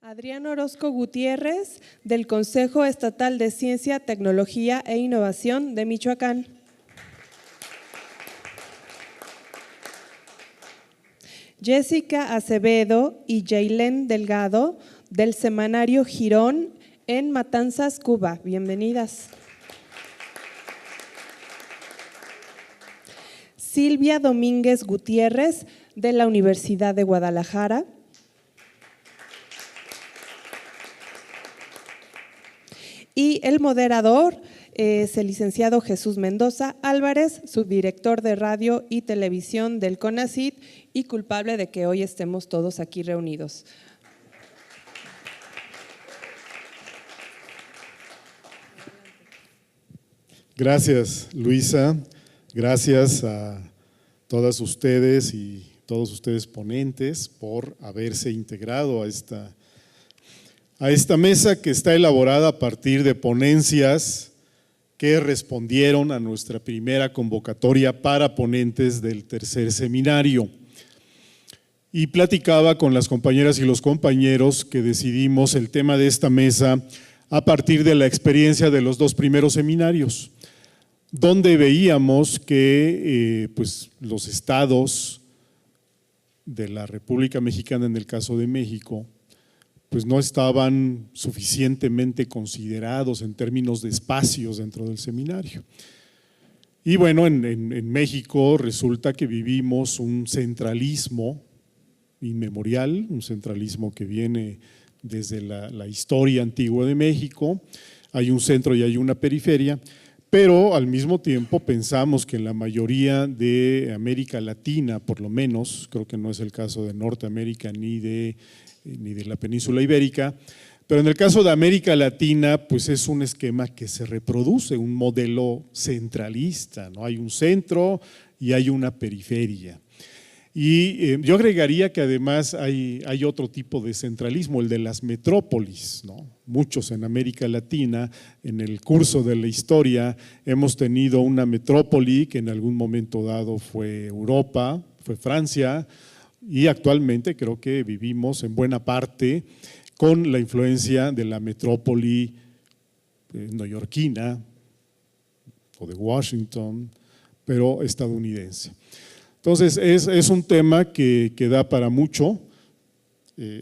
Adrián Orozco Gutiérrez, del Consejo Estatal de Ciencia, Tecnología e Innovación de Michoacán. Jessica Acevedo y Jailén Delgado, del Semanario Girón, en Matanzas, Cuba. Bienvenidas. Silvia Domínguez Gutiérrez, de la Universidad de Guadalajara. Y el moderador es el licenciado Jesús Mendoza Álvarez, subdirector de Radio y Televisión del CONACYT y culpable de que hoy estemos todos aquí reunidos. Gracias, Luisa. Gracias a todas ustedes y todos ustedes ponentes por haberse integrado a esta mesa que está elaborada a partir de ponencias que respondieron a nuestra primera convocatoria para ponentes del tercer seminario. Y platicaba con las compañeras y los compañeros que decidimos el tema de esta mesa a partir de la experiencia de los dos primeros seminarios, donde veíamos que pues, los estados de la República Mexicana, en el caso de México, pues no estaban suficientemente considerados en términos de espacios dentro del seminario. Y bueno, en México resulta que vivimos un centralismo inmemorial, un centralismo que viene desde la historia antigua de México. Hay un centro y hay una periferia, pero al mismo tiempo pensamos que en la mayoría de América Latina, por lo menos, creo que no es el caso de Norteamérica ni de la península ibérica, pero en el caso de América Latina, pues es un esquema que se reproduce, un modelo centralista, ¿no? Hay un centro y hay una periferia. Y yo agregaría que además hay otro tipo de centralismo, el de las metrópolis, ¿no? Muchos en América Latina, en el curso de la historia, hemos tenido una metrópoli que en algún momento dado fue Europa, fue Francia, y actualmente creo que vivimos en buena parte con la influencia de la metrópoli neoyorquina o de Washington, pero estadounidense. Entonces es un tema que da para mucho,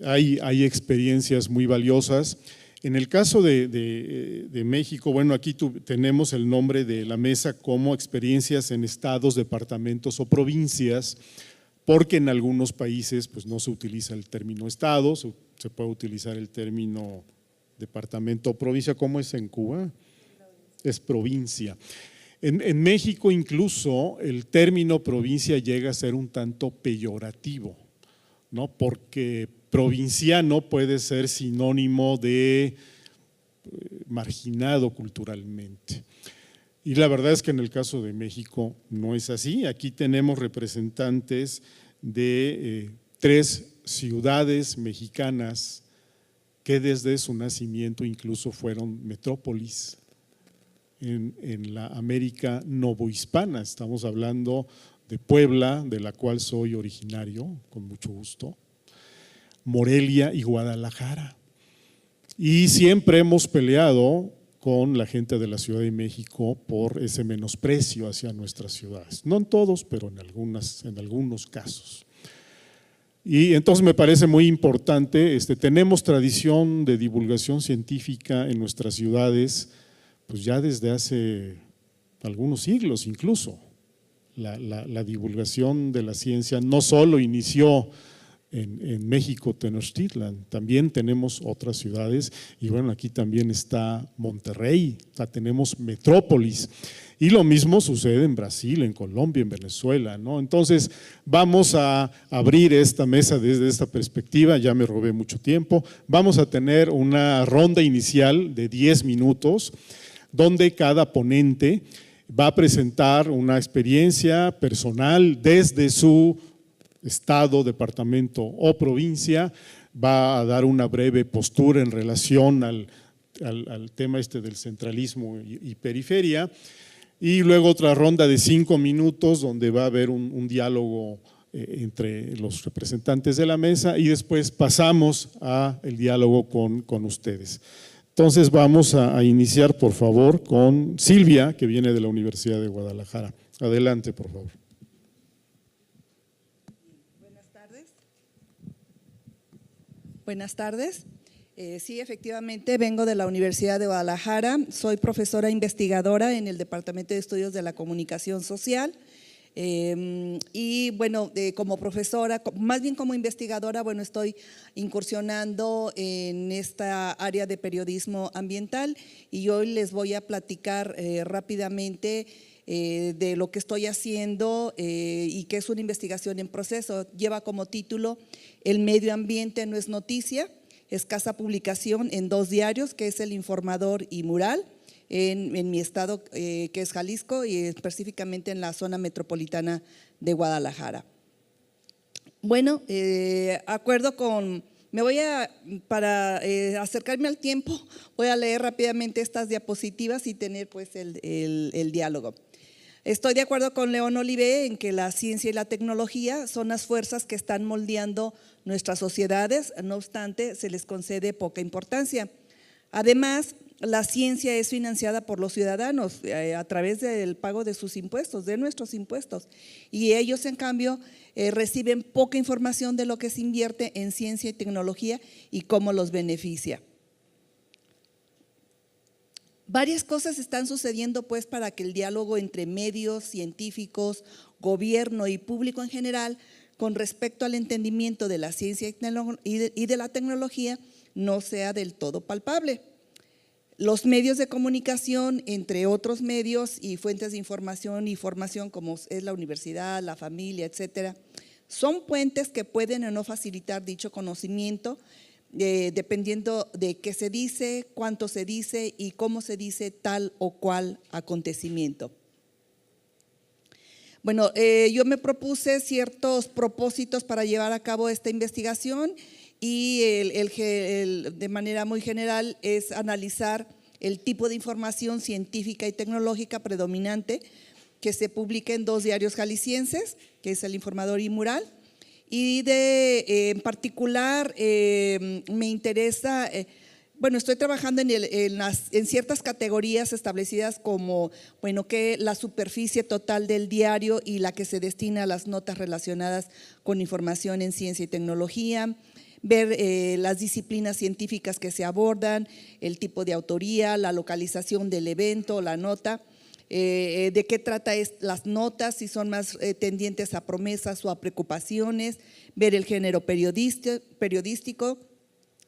hay experiencias muy valiosas. En el caso de México, bueno, aquí tenemos el nombre de la mesa como experiencias en estados, departamentos o provincias, porque en algunos países pues no se utiliza el término estado, se puede utilizar el término departamento o provincia. ¿Cómo es en Cuba? Es provincia. En México incluso el término provincia llega a ser un tanto peyorativo, ¿no? Porque provinciano puede ser sinónimo de marginado culturalmente. Y la verdad es que en el caso de México no es así. Aquí tenemos representantes de 3 ciudades mexicanas que desde su nacimiento incluso fueron metrópolis en la América novohispana. Estamos hablando de Puebla, de la cual soy originario, con mucho gusto, Morelia y Guadalajara. Y siempre hemos peleado con la gente de la Ciudad de México por ese menosprecio hacia nuestras ciudades. No en todos, pero en algunos casos. Y entonces me parece muy importante, tenemos tradición de divulgación científica en nuestras ciudades, pues ya desde hace algunos siglos incluso. La divulgación de la ciencia no solo inició en México, Tenochtitlan, también tenemos otras ciudades y bueno, aquí también está Monterrey, o sea, tenemos metrópolis y lo mismo sucede en Brasil, en Colombia, en Venezuela, ¿no? Entonces vamos a abrir esta mesa desde esta perspectiva, ya me robé mucho tiempo, vamos a tener una ronda inicial de 10 minutos donde cada ponente va a presentar una experiencia personal desde su estado, departamento o provincia, va a dar una breve postura en relación al tema del centralismo y periferia, y luego otra ronda de 5 minutos donde va a haber un diálogo entre los representantes de la mesa y después pasamos al diálogo con ustedes. Entonces vamos a iniciar, por favor, con Silvia, que viene de la Universidad de Guadalajara. Adelante, por favor. Buenas tardes. Buenas tardes. Sí, efectivamente, vengo de la Universidad de Guadalajara, soy profesora investigadora en el Departamento de Estudios de la Comunicación Social y bueno, como profesora, más bien como investigadora, bueno, estoy incursionando en esta área de periodismo ambiental y hoy les voy a platicar rápidamente de lo que estoy haciendo y que es una investigación en proceso. Lleva como título El medio ambiente no es noticia. Escasa publicación en 2 diarios, que es El Informador y Mural, en mi estado, que es Jalisco, y específicamente en la zona metropolitana de Guadalajara. Bueno, para acercarme al tiempo, voy a leer rápidamente estas diapositivas y tener pues el diálogo. Estoy de acuerdo con León Olivé en que la ciencia y la tecnología son las fuerzas que están moldeando nuestras sociedades, no obstante, se les concede poca importancia. Además, la ciencia es financiada por los ciudadanos a través del pago de sus impuestos, de nuestros impuestos, y ellos en cambio reciben poca información de lo que se invierte en ciencia y tecnología y cómo los beneficia. Varias cosas están sucediendo pues para que el diálogo entre medios, científicos, gobierno y público en general con respecto al entendimiento de la ciencia y de la tecnología no sea del todo palpable. Los medios de comunicación, entre otros medios y fuentes de información y formación como es la universidad, la familia, etcétera, son puentes que pueden o no facilitar dicho conocimiento dependiendo de qué se dice, cuánto se dice y cómo se dice tal o cual acontecimiento. Bueno, yo me propuse ciertos propósitos para llevar a cabo esta investigación y de manera muy general es analizar el tipo de información científica y tecnológica predominante que se publica en 2 diarios jaliscienses, que es El Informador y Mural. Y en particular me interesa, bueno, estoy trabajando en ciertas categorías establecidas como, bueno, que la superficie total del diario y la que se destina a las notas relacionadas con información en ciencia y tecnología, ver las disciplinas científicas que se abordan, el tipo de autoría, la localización del evento, la nota. De qué trata las notas, si son más tendientes a promesas o a preocupaciones, ver el género periodístico,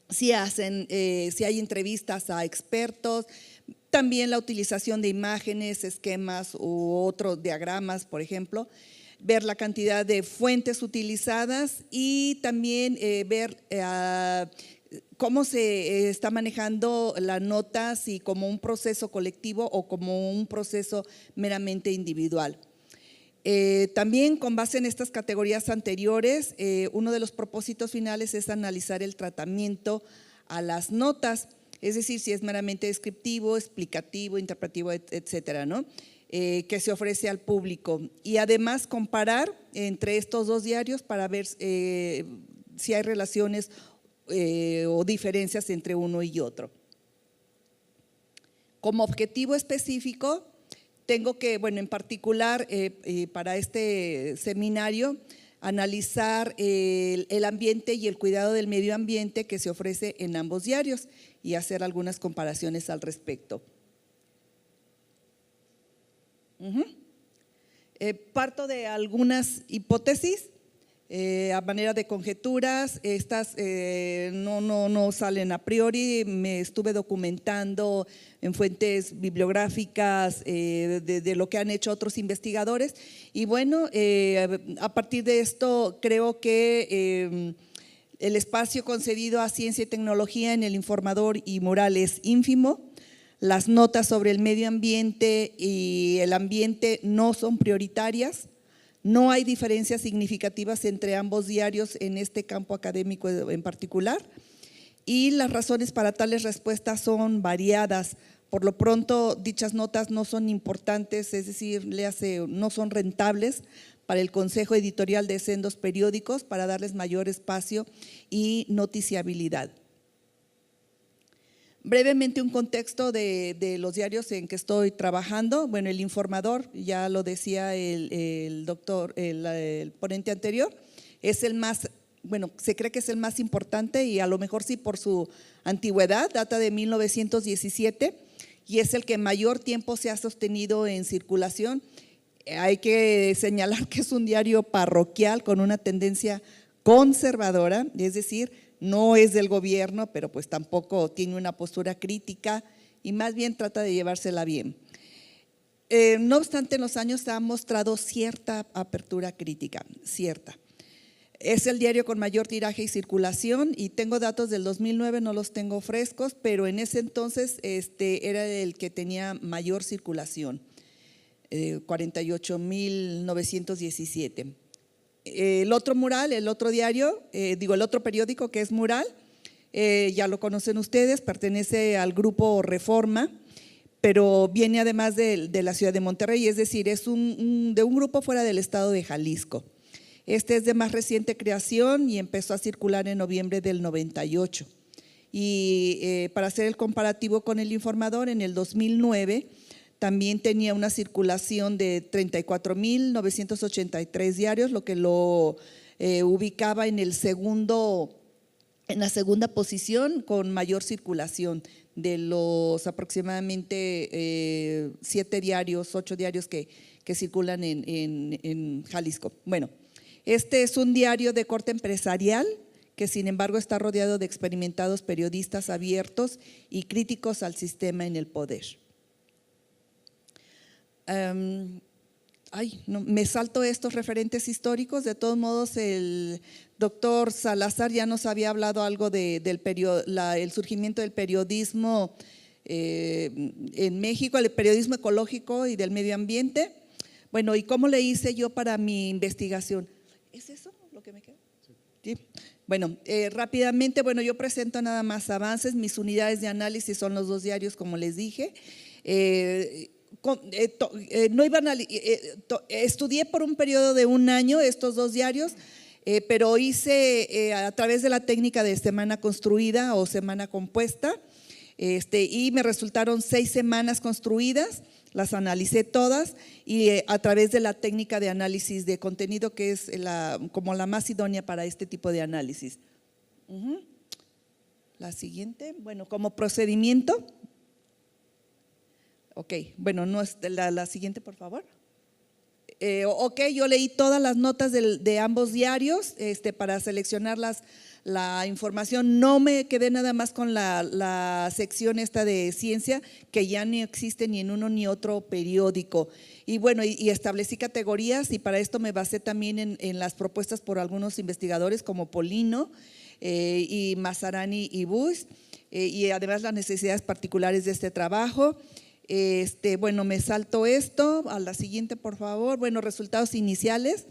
si hay entrevistas a expertos, también la utilización de imágenes, esquemas u otros diagramas, por ejemplo, ver la cantidad de fuentes utilizadas y también ver cómo se está manejando la nota, si como un proceso colectivo o como un proceso meramente individual. También con base en estas categorías anteriores, uno de los propósitos finales es analizar el tratamiento a las notas, es decir, si es meramente descriptivo, explicativo, interpretativo, etcétera, ¿no? Que se ofrece al público y además comparar entre estos 2 diarios para ver si hay relaciones o diferencias entre uno y otro. Como objetivo específico, tengo que, bueno, en particular para este seminario, analizar el ambiente y el cuidado del medio ambiente que se ofrece en ambos diarios y hacer algunas comparaciones al respecto. Parto de algunas hipótesis. A manera de conjeturas, estas no salen a priori, me estuve documentando en fuentes bibliográficas de lo que han hecho otros investigadores y bueno, a partir de esto creo que el espacio concedido a ciencia y tecnología en El Informador y Mural es ínfimo, las notas sobre el medio ambiente y el ambiente no son prioritarias. No hay diferencias significativas entre ambos diarios en este campo académico en particular y las razones para tales respuestas son variadas. Por lo pronto, dichas notas no son importantes, es decir, no son rentables para el Consejo Editorial de sendos periódicos para darles mayor espacio y noticiabilidad. Brevemente un contexto de los diarios en que estoy trabajando. Bueno, El Informador, ya lo decía el ponente anterior, es el más, bueno, se cree que es el más importante y a lo mejor sí por su antigüedad, data de 1917 y es el que mayor tiempo se ha sostenido en circulación. Hay que señalar que es un diario parroquial con una tendencia conservadora, es decir, no es del gobierno, pero pues tampoco tiene una postura crítica y más bien trata de llevársela bien. No obstante, en los años ha mostrado cierta apertura crítica, cierta. Es el diario con mayor tiraje y circulación y tengo datos del 2009, no los tengo frescos, pero en ese entonces era el que tenía mayor circulación, 48,917. El otro mural, el otro diario, el otro periódico que es Mural, ya lo conocen ustedes, pertenece al grupo Reforma, pero viene además de la ciudad de Monterrey, es decir, es de un grupo fuera del estado de Jalisco. Este es de más reciente creación y empezó a circular en noviembre del 98. Y para hacer el comparativo con El Informador, en el 2009 también tenía una circulación de 34,983 diarios, lo que lo ubicaba en la segunda posición con mayor circulación de los aproximadamente 8 diarios que circulan en Jalisco. Bueno, este es un diario de corte empresarial que sin embargo está rodeado de experimentados periodistas abiertos y críticos al sistema en el poder. Me salto estos referentes históricos. De todos modos, el doctor Salazar ya nos había hablado algo del surgimiento del periodismo en México, el periodismo ecológico y del medio ambiente. Bueno, ¿y cómo le hice yo para mi investigación? ¿Es eso lo que me queda? Sí. Bueno, rápidamente, yo presento nada más avances. Mis unidades de análisis son los 2 diarios, como les dije. Estudié por un periodo de 1 año estos 2 diarios, pero hice a través de la técnica de semana construida o semana compuesta, y me resultaron 6 semanas construidas, las analicé todas y a través de la técnica de análisis de contenido, que es como la más idónea para este tipo de análisis. La siguiente, como procedimiento. Ok, no es la siguiente, por favor. Yo leí todas las notas de ambos diarios para seleccionar la información. No me quedé nada más con la sección esta de ciencia, que ya no existe ni en uno ni otro periódico. Y y establecí categorías y para esto me basé también en las propuestas por algunos investigadores como Polino y Mazzarani y Bush, y además las necesidades particulares de este trabajo. Me salto esto, a la siguiente por favor. Resultados iniciales.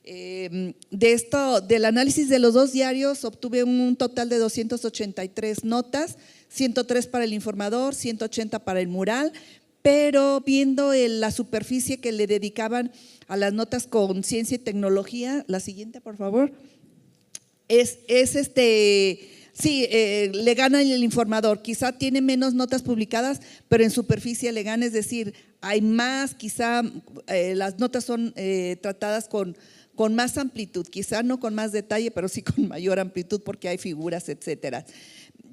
Del análisis de los 2 diarios obtuve un total de 283 notas, 103 para El Informador, 180 para El Mural, pero viendo la superficie que le dedicaban a las notas con ciencia y tecnología, la siguiente por favor, sí, le gana El Informador, quizá tiene menos notas publicadas, pero en superficie le gana, es decir, hay más, quizá las notas son tratadas con más amplitud, quizá no con más detalle, pero sí con mayor amplitud porque hay figuras, etcétera.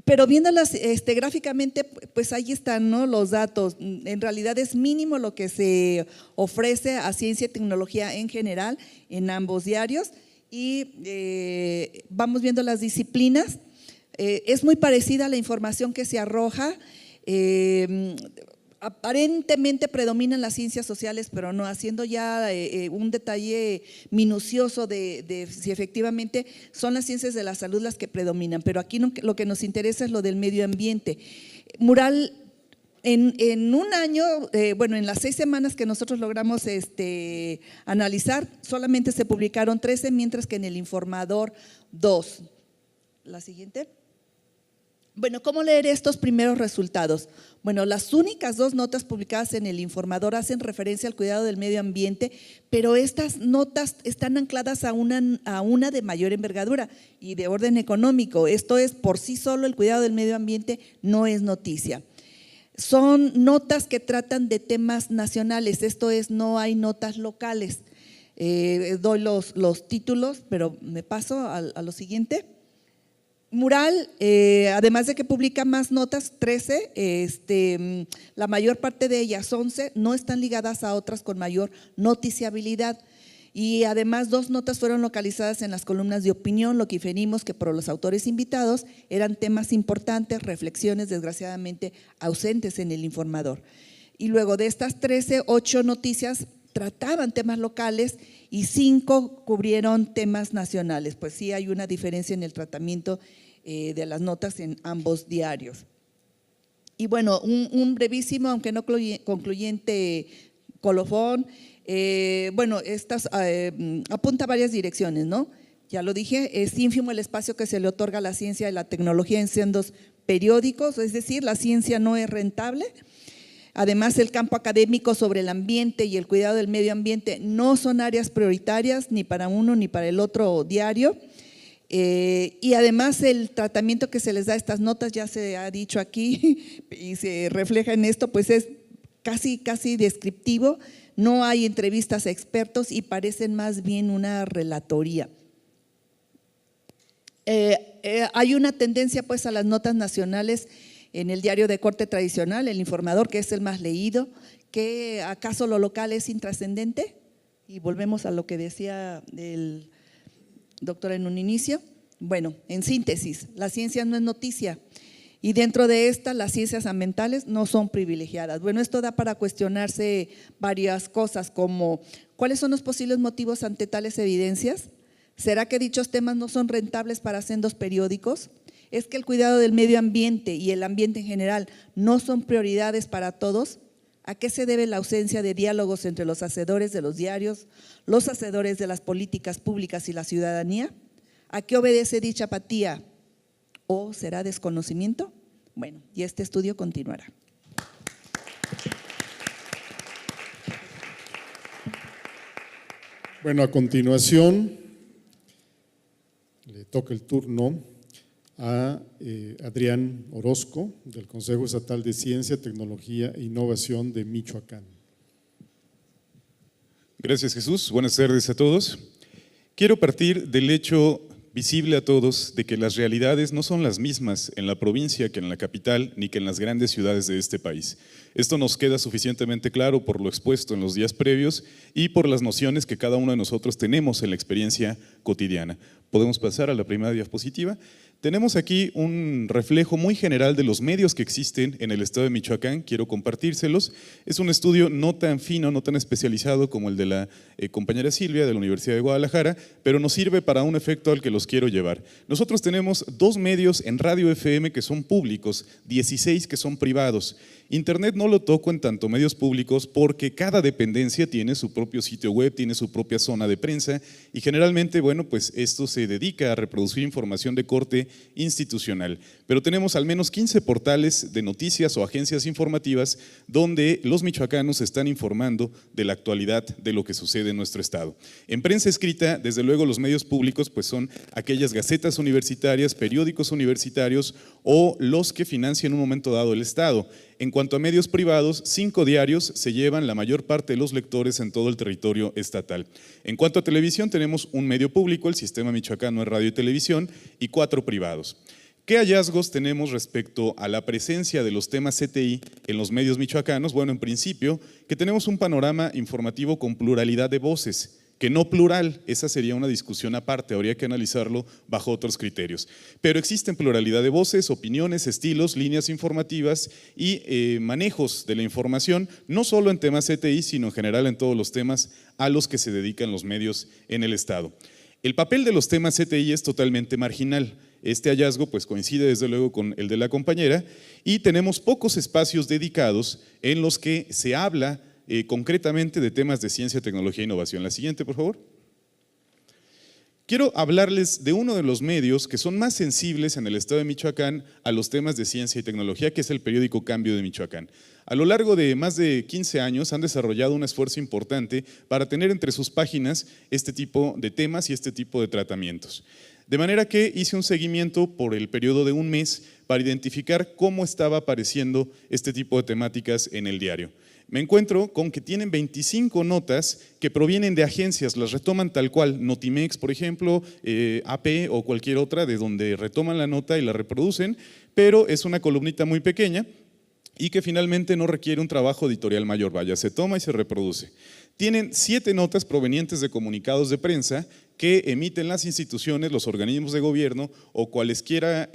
Pero viéndolas gráficamente, pues ahí están, ¿no?, los datos. En realidad es mínimo lo que se ofrece a ciencia y tecnología en general en ambos diarios y vamos viendo las disciplinas. Es muy parecida a la información que se arroja, aparentemente predominan las ciencias sociales, pero no, haciendo ya un detalle minucioso de si efectivamente son las ciencias de la salud las que predominan, pero aquí lo que nos interesa es lo del medio ambiente. Mural, en 1 año, en las 6 semanas que nosotros logramos analizar, solamente se publicaron 13, mientras que en El Informador 2. La siguiente. Bueno, ¿cómo leer estos primeros resultados? Bueno, las únicas 2 notas publicadas en El Informador hacen referencia al cuidado del medio ambiente, pero estas notas están ancladas a una de mayor envergadura y de orden económico. Esto es, por sí solo el cuidado del medio ambiente no es noticia. Son notas que tratan de temas nacionales, esto es, no hay notas locales. Doy los títulos, pero me paso a lo siguiente. Mural, además de que publica más notas, 13, la mayor parte de ellas, 11, no están ligadas a otras con mayor noticiabilidad. Y además 2 notas fueron localizadas en las columnas de opinión, lo que inferimos que por los autores invitados eran temas importantes, reflexiones desgraciadamente ausentes en El Informador. Y luego de estas 13, 8 noticias trataban temas locales y 5 cubrieron temas nacionales. Pues sí hay una diferencia en el tratamiento de las notas en ambos diarios. Y bueno, un brevísimo, aunque no concluyente colofón. Bueno, estas apunta a varias direcciones, ¿no? Ya lo dije, es ínfimo el espacio que se le otorga a la ciencia y la tecnología en sendos periódicos, es decir, la ciencia no es rentable. Además, el campo académico sobre el ambiente y el cuidado del medio ambiente no son áreas prioritarias ni para uno ni para el otro diario. Y además el tratamiento que se les da a estas notas, ya se ha dicho aquí y se refleja en esto, pues es casi descriptivo. No hay entrevistas a expertos y parecen más bien una relatoría. Hay una tendencia pues a las notas nacionales en el diario de corte tradicional, El Informador, que es el más leído, que acaso lo local es intrascendente. Y volvemos a lo que decía el doctor en un inicio. Bueno, en síntesis, la ciencia no es noticia y dentro de esta las ciencias ambientales no son privilegiadas. Bueno, esto da para cuestionarse varias cosas como ¿cuáles son los posibles motivos ante tales evidencias? ¿Será que dichos temas no son rentables para sendos periódicos? ¿Es que el cuidado del medio ambiente y el ambiente en general no son prioridades para todos? ¿A qué se debe la ausencia de diálogos entre los hacedores de los diarios, los hacedores de las políticas públicas y la ciudadanía? ¿A qué obedece dicha apatía? ¿O será desconocimiento? Bueno, y este estudio continuará. Bueno, a continuación le toca el turno a Adrián Orozco, del Consejo Estatal de Ciencia, Tecnología e Innovación de Michoacán. Gracias, Jesús. Buenas tardes a todos. Quiero partir del hecho visible a todos de que las realidades no son las mismas en la provincia que en la capital ni que en las grandes ciudades de este país. Esto nos queda suficientemente claro por lo expuesto en los días previos y por las nociones que cada uno de nosotros tenemos en la experiencia cotidiana. Podemos pasar a la primera diapositiva. Tenemos aquí un reflejo muy general de los medios que existen en el estado de Michoacán, quiero compartírselos. Es un estudio no tan fino, no tan especializado como el de la compañera Silvia de la Universidad de Guadalajara, pero nos sirve para un efecto al que los quiero llevar. Nosotros tenemos 2 medios en radio FM que son públicos, 16 que son privados. Internet no lo toco en tanto medios públicos porque cada dependencia tiene su propio sitio web, tiene su propia zona de prensa y generalmente, bueno, pues esto se dedica a reproducir información de corte institucional. Pero tenemos al menos 15 portales de noticias o agencias informativas donde los michoacanos están informando de la actualidad de lo que sucede en nuestro estado. En prensa escrita, desde luego los medios públicos pues son aquellas gacetas universitarias, periódicos universitarios o los que financia en un momento dado el estado. En cuanto a medios privados, 5 diarios se llevan la mayor parte de los lectores en todo el territorio estatal. En cuanto a televisión, tenemos un medio público, el Sistema Michoacano de Radio y Televisión, y 4 privados. ¿Qué hallazgos tenemos respecto a la presencia de los temas CTI en los medios michoacanos? Bueno, en principio, que tenemos un panorama informativo con pluralidad de voces, que no plural, esa sería una discusión aparte, habría que analizarlo bajo otros criterios. Pero existen pluralidad de voces, opiniones, estilos, líneas informativas y manejos de la información, no solo en temas CTI, sino en general en todos los temas a los que se dedican los medios en el estado. El papel de los temas CTI es totalmente marginal. Este hallazgo pues coincide desde luego con el de la compañera y tenemos pocos espacios dedicados en los que se habla concretamente de temas de ciencia, tecnología e innovación. La siguiente, por favor. Quiero hablarles de uno de los medios que son más sensibles en el estado de Michoacán a los temas de ciencia y tecnología, que es el periódico Cambio de Michoacán. A lo largo de más de 15 años han desarrollado un esfuerzo importante para tener entre sus páginas este tipo de temas y este tipo de tratamientos. De manera que hice un seguimiento por el periodo de un mes para identificar cómo estaba apareciendo este tipo de temáticas en el diario. Me encuentro con que tienen 25 notas que provienen de agencias, las retoman tal cual, Notimex, por ejemplo, AP o cualquier otra, de donde retoman la nota y la reproducen, pero es una columnita muy pequeña y que finalmente no requiere un trabajo editorial mayor, vaya, se toma y se reproduce. Tienen 7 notas provenientes de comunicados de prensa que emiten las instituciones, los organismos de gobierno o cualesquiera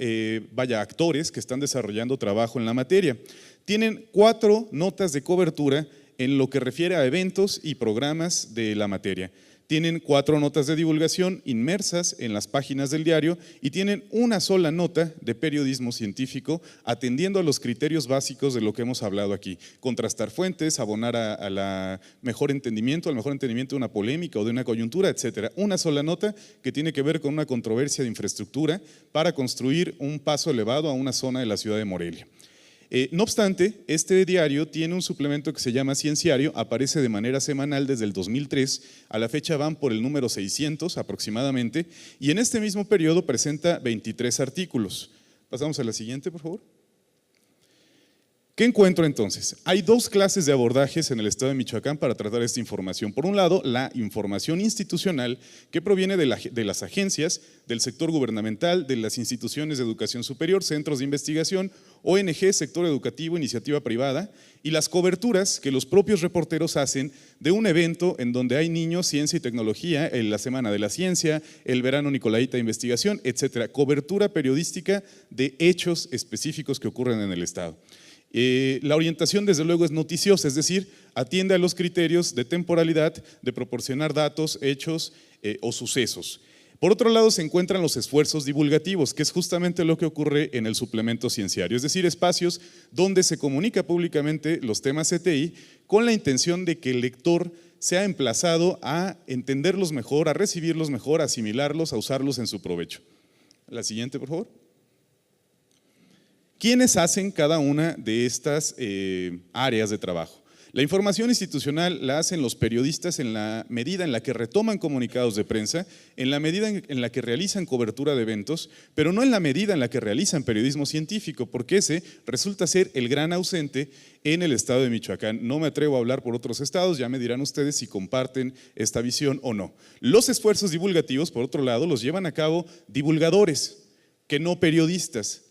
actores que están desarrollando trabajo en la materia. Tienen 4 notas de cobertura en lo que refiere a eventos y programas de la materia. Tienen 4 notas de divulgación inmersas en las páginas del diario y tienen una sola nota de periodismo científico atendiendo a los criterios básicos de lo que hemos hablado aquí. Contrastar fuentes, abonar al mejor entendimiento de una polémica o de una coyuntura, etcétera. Una sola nota que tiene que ver con una controversia de infraestructura para construir un paso elevado a una zona de la ciudad de Morelia. No obstante, este diario tiene un suplemento que se llama Cienciario, aparece de manera semanal desde el 2003, a la fecha van por el número 600 aproximadamente, y en este mismo periodo presenta 23 artículos. Pasamos a la siguiente, por favor. ¿Qué encuentro entonces? Hay 2 clases de abordajes en el estado de Michoacán para tratar esta información. Por un lado, la información institucional que proviene de las agencias, del sector gubernamental, de las instituciones de educación superior, centros de investigación, ONG, sector educativo, iniciativa privada, y las coberturas que los propios reporteros hacen de un evento en donde hay niños, ciencia y tecnología, en la Semana de la Ciencia, el Verano Nicolaita de Investigación, etcétera. Cobertura periodística de hechos específicos que ocurren en el estado. La orientación desde luego es noticiosa, es decir, atiende a los criterios de temporalidad, de proporcionar datos, hechos o sucesos. Por otro lado se encuentran los esfuerzos divulgativos, que es justamente lo que ocurre en el suplemento cienciario, es decir, espacios donde se comunica públicamente los temas CTI con la intención de que el lector sea emplazado a entenderlos mejor, a recibirlos mejor, a asimilarlos, a usarlos en su provecho. La siguiente, por favor. ¿Quiénes hacen cada una de estas áreas de trabajo? La información institucional la hacen los periodistas en la medida en la que retoman comunicados de prensa, en la medida en la que realizan cobertura de eventos, pero no en la medida en la que realizan periodismo científico, porque ese resulta ser el gran ausente en el estado de Michoacán. No me atrevo a hablar por otros estados, ya me dirán ustedes si comparten esta visión o no. Los esfuerzos divulgativos, por otro lado, los llevan a cabo divulgadores, que no periodistas.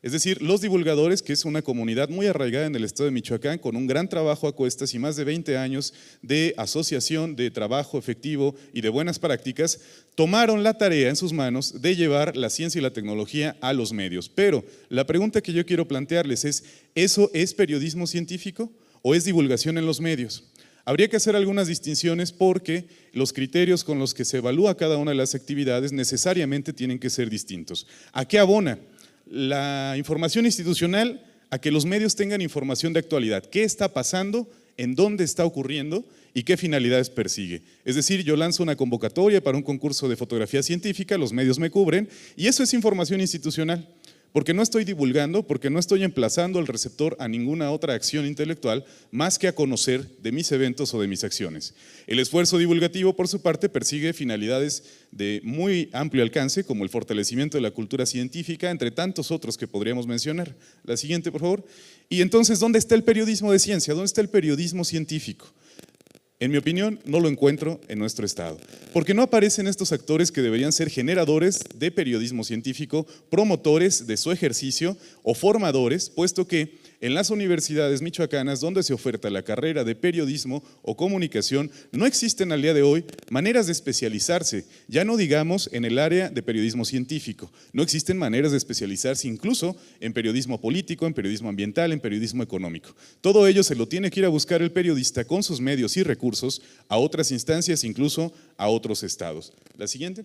Es decir, los divulgadores, que es una comunidad muy arraigada en el estado de Michoacán, con un gran trabajo a cuestas y más de 20 años de asociación, de trabajo efectivo y de buenas prácticas, tomaron la tarea en sus manos de llevar la ciencia y la tecnología a los medios. Pero la pregunta que yo quiero plantearles es, ¿eso es periodismo científico o es divulgación en los medios? Habría que hacer algunas distinciones porque los criterios con los que se evalúa cada una de las actividades necesariamente tienen que ser distintos. ¿A qué abona la información institucional? A que los medios tengan información de actualidad. ¿Qué está pasando? ¿En dónde está ocurriendo? ¿Y qué finalidades persigue? Es decir, yo lanzo una convocatoria para un concurso de fotografía científica, los medios me cubren y eso es información institucional. Porque no estoy divulgando, porque no estoy emplazando al receptor a ninguna otra acción intelectual más que a conocer de mis eventos o de mis acciones. El esfuerzo divulgativo, por su parte, persigue finalidades de muy amplio alcance, como el fortalecimiento de la cultura científica, entre tantos otros que podríamos mencionar. La siguiente, por favor. Y entonces, ¿dónde está el periodismo de ciencia? ¿Dónde está el periodismo científico? En mi opinión, no lo encuentro en nuestro estado, porque no aparecen estos actores que deberían ser generadores de periodismo científico, promotores de su ejercicio o formadores, puesto que en las universidades michoacanas donde se oferta la carrera de periodismo o comunicación no existen al día de hoy maneras de especializarse, ya no digamos en el área de periodismo científico, no existen maneras de especializarse incluso en periodismo político, en periodismo ambiental, en periodismo económico. Todo ello se lo tiene que ir a buscar el periodista con sus medios y recursos a otras instancias, incluso a otros estados. La siguiente.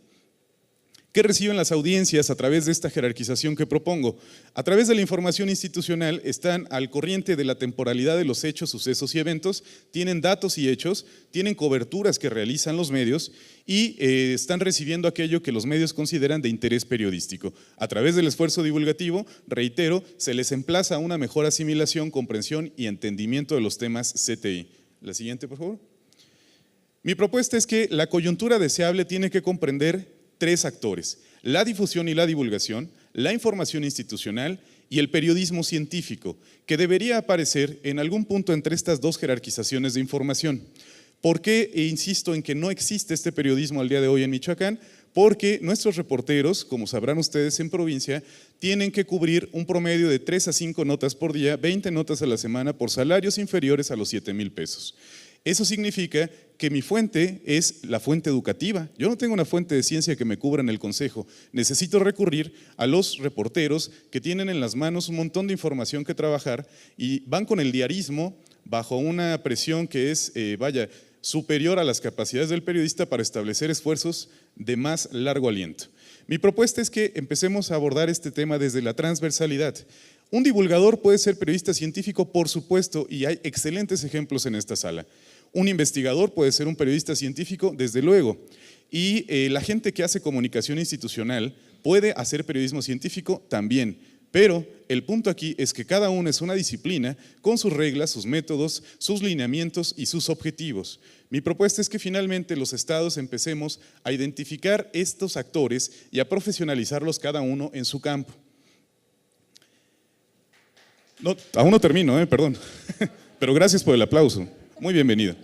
¿Qué reciben las audiencias a través de esta jerarquización que propongo? A través de la información institucional están al corriente de la temporalidad de los hechos, sucesos y eventos, tienen datos y hechos, tienen coberturas que realizan los medios y están recibiendo aquello que los medios consideran de interés periodístico. A través del esfuerzo divulgativo, reitero, se les emplaza a una mejor asimilación, comprensión y entendimiento de los temas CTI. La siguiente, por favor. Mi propuesta es que la coyuntura deseable tiene que comprender 3 actores: la difusión y la divulgación, la información institucional y el periodismo científico, que debería aparecer en algún punto entre estas 2 jerarquizaciones de información. ¿Por qué insisto en que no existe este periodismo al día de hoy en Michoacán? Porque nuestros reporteros, como sabrán ustedes en provincia, tienen que cubrir un promedio de 3 a 5 notas por día, 20 notas a la semana por salarios inferiores a los 7,000 pesos. Eso significa que mi fuente es la fuente educativa. Yo no tengo una fuente de ciencia que me cubra en el consejo. Necesito recurrir a los reporteros que tienen en las manos un montón de información que trabajar y van con el diarismo bajo una presión que es, superior a las capacidades del periodista para establecer esfuerzos de más largo aliento. Mi propuesta es que empecemos a abordar este tema desde la transversalidad. Un divulgador puede ser periodista científico, por supuesto, y hay excelentes ejemplos en esta sala. Un investigador puede ser un periodista científico, desde luego, y la gente que hace comunicación institucional puede hacer periodismo científico también, pero el punto aquí es que cada uno es una disciplina con sus reglas, sus métodos, sus lineamientos y sus objetivos. Mi propuesta es que finalmente los estados empecemos a identificar estos actores y a profesionalizarlos cada uno en su campo. No, aún no termino, perdón, pero gracias por el aplauso. Muy bienvenido.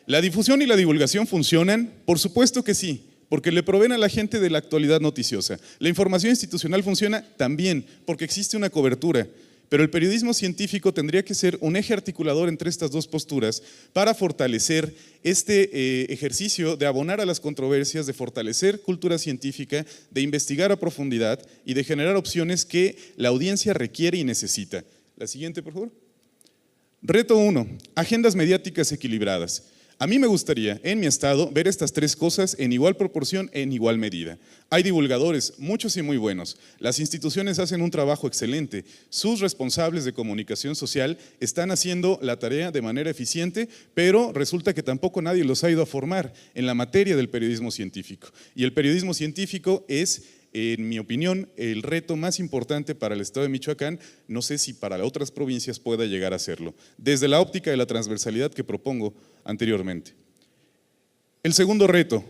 ¿La difusión y la divulgación funcionan? Por supuesto que sí, porque le proveen a la gente de la actualidad noticiosa. La información institucional funciona también, porque existe una cobertura, pero el periodismo científico tendría que ser un eje articulador entre estas 2 posturas para fortalecer este ejercicio de abonar a las controversias, de fortalecer cultura científica, de investigar a profundidad y de generar opciones que la audiencia requiere y necesita. La siguiente, por favor. Reto 1, agendas mediáticas equilibradas. A mí me gustaría, en mi estado, ver estas 3 cosas en igual proporción, en igual medida. Hay divulgadores, muchos y muy buenos. Las instituciones hacen un trabajo excelente. Sus responsables de comunicación social están haciendo la tarea de manera eficiente, pero resulta que tampoco nadie los ha ido a formar en la materia del periodismo científico. Y el periodismo científico es, en mi opinión, el reto más importante para el estado de Michoacán. No sé si para otras provincias pueda llegar a serlo, desde la óptica de la transversalidad que propongo anteriormente. El segundo reto,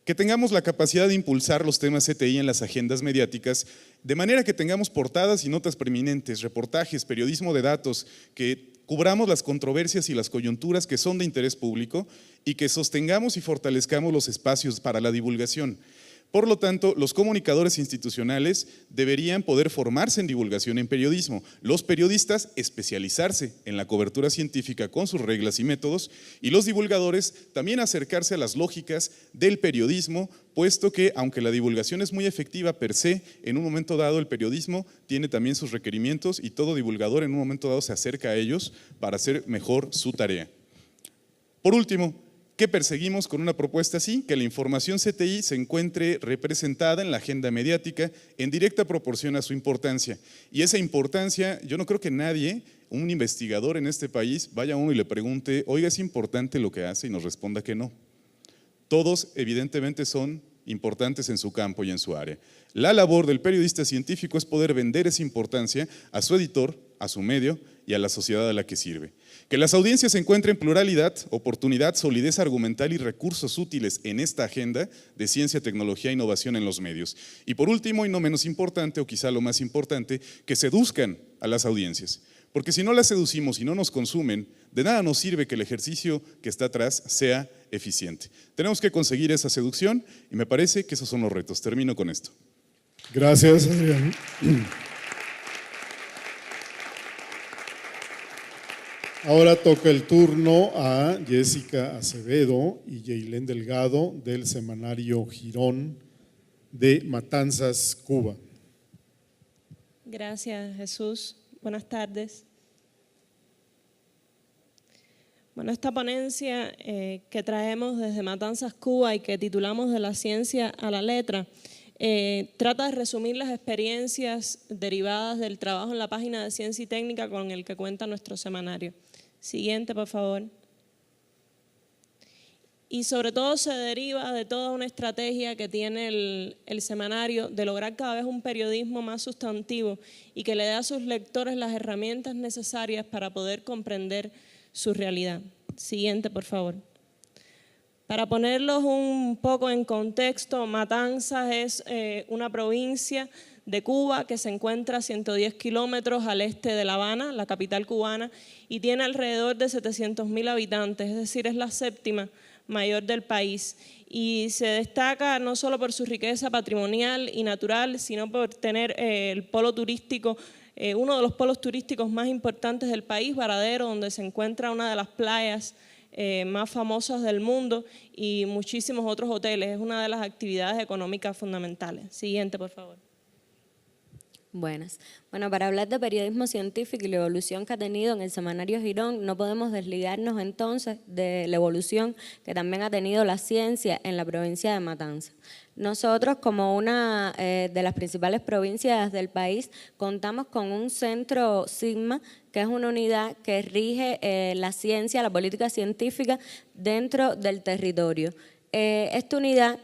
que tengamos la capacidad de impulsar los temas CTI en las agendas mediáticas, de manera que tengamos portadas y notas preeminentes, reportajes, periodismo de datos, que cubramos las controversias y las coyunturas que son de interés público y que sostengamos y fortalezcamos los espacios para la divulgación. Por lo tanto, los comunicadores institucionales deberían poder formarse en divulgación en periodismo, los periodistas especializarse en la cobertura científica con sus reglas y métodos, y los divulgadores también acercarse a las lógicas del periodismo, puesto que aunque la divulgación es muy efectiva per se, en un momento dado el periodismo tiene también sus requerimientos y todo divulgador en un momento dado se acerca a ellos para hacer mejor su tarea. Por último, ¿qué perseguimos con una propuesta así? Que la información CTI se encuentre representada en la agenda mediática en directa proporción a su importancia. Y esa importancia, yo no creo que nadie, un investigador en este país, vaya a uno y le pregunte, oiga, ¿es importante lo que hace? Y nos responda que no. Todos evidentemente son importantes en su campo y en su área. La labor del periodista científico es poder vender esa importancia a su editor, a su medio y a la sociedad a la que sirve. Que las audiencias encuentren pluralidad, oportunidad, solidez argumental y recursos útiles en esta agenda de ciencia, tecnología e innovación en los medios. Y por último, y no menos importante, o quizá lo más importante, que seduzcan a las audiencias. Porque si no las seducimos y no nos consumen, de nada nos sirve que el ejercicio que está atrás sea eficiente. Tenemos que conseguir esa seducción y me parece que esos son los retos. Termino con esto. Gracias, Adrián. Ahora toca el turno a Jessica Acevedo y Yeilén Delgado del semanario Girón de Matanzas, Cuba. Gracias, Jesús. Buenas tardes. Bueno, esta ponencia que traemos desde Matanzas, Cuba y que titulamos De la ciencia a la letra, trata de resumir las experiencias derivadas del trabajo en la página de Ciencia y Técnica con el que cuenta nuestro semanario. Siguiente, por favor. Y sobre todo se deriva de toda una estrategia que tiene el semanario de lograr cada vez un periodismo más sustantivo y que le dé a sus lectores las herramientas necesarias para poder comprender su realidad. Siguiente, por favor. Para ponerlos un poco en contexto, Matanzas es una provincia de Cuba que se encuentra a 110 kilómetros al este de La Habana, la capital cubana, y tiene alrededor de 700.000 habitantes, es decir, es la séptima mayor del país, y se destaca no solo por su riqueza patrimonial y natural, sino por tener el polo turístico, uno de los polos turísticos más importantes del país, Varadero, donde se encuentra una de las playas más famosas del mundo y muchísimos otros hoteles. Es una de las actividades económicas fundamentales. Siguiente, por favor. Buenas. Bueno, para hablar de periodismo científico y la evolución que ha tenido en el semanario Girón, no podemos desligarnos entonces de la evolución que también ha tenido la ciencia en la provincia de Matanzas. Nosotros, como una de las principales provincias del país, contamos con un centro Sigma, que es una unidad que rige la ciencia, la política científica dentro del territorio. Esta unidad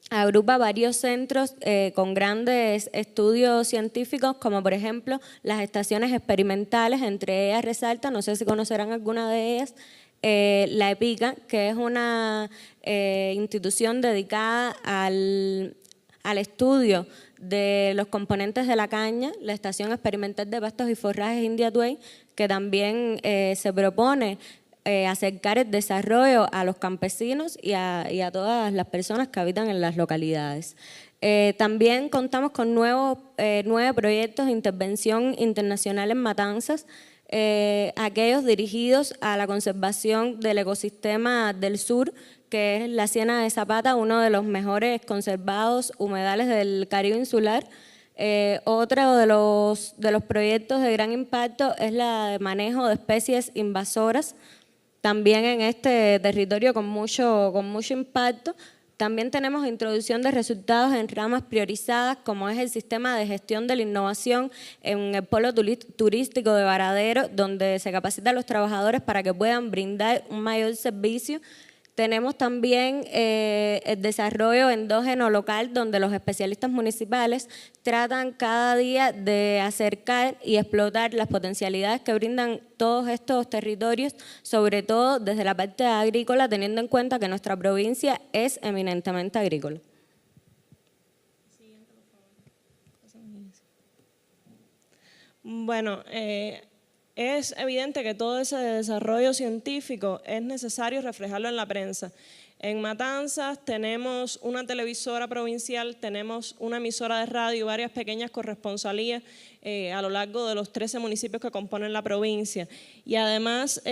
agrupa varios centros con grandes estudios científicos, como por ejemplo las estaciones experimentales, entre ellas resalta, no sé si conocerán alguna de ellas, la EPICA, que es una institución dedicada al estudio de los componentes de la caña, la Estación Experimental de Pastos y Forrajes India Tuey, que también se propone acercar el desarrollo a los campesinos y a todas las personas que habitan en las localidades. También contamos con 9 proyectos de intervención internacional en Matanzas, aquellos dirigidos a la conservación del ecosistema del sur, que es la Siena de Zapata, uno de los mejores conservados humedales del Caribe insular. Otro de los proyectos de gran impacto es la de manejo de especies invasoras, también en este territorio con mucho impacto. También tenemos introducción de resultados en ramas priorizadas, como es el sistema de gestión de la innovación en el polo turístico de Varadero, donde se capacita a los trabajadores para que puedan brindar un mayor servicio. Tenemos también el desarrollo endógeno local, donde los especialistas municipales tratan cada día de acercar y explotar las potencialidades que brindan todos estos territorios, sobre todo desde la parte agrícola, teniendo en cuenta que nuestra provincia es eminentemente agrícola. Bueno, es evidente que todo ese desarrollo científico es necesario reflejarlo en la prensa. En Matanzas tenemos una televisora provincial, tenemos una emisora de radio y varias pequeñas corresponsalías a lo largo de los 13 municipios que componen la provincia. Y además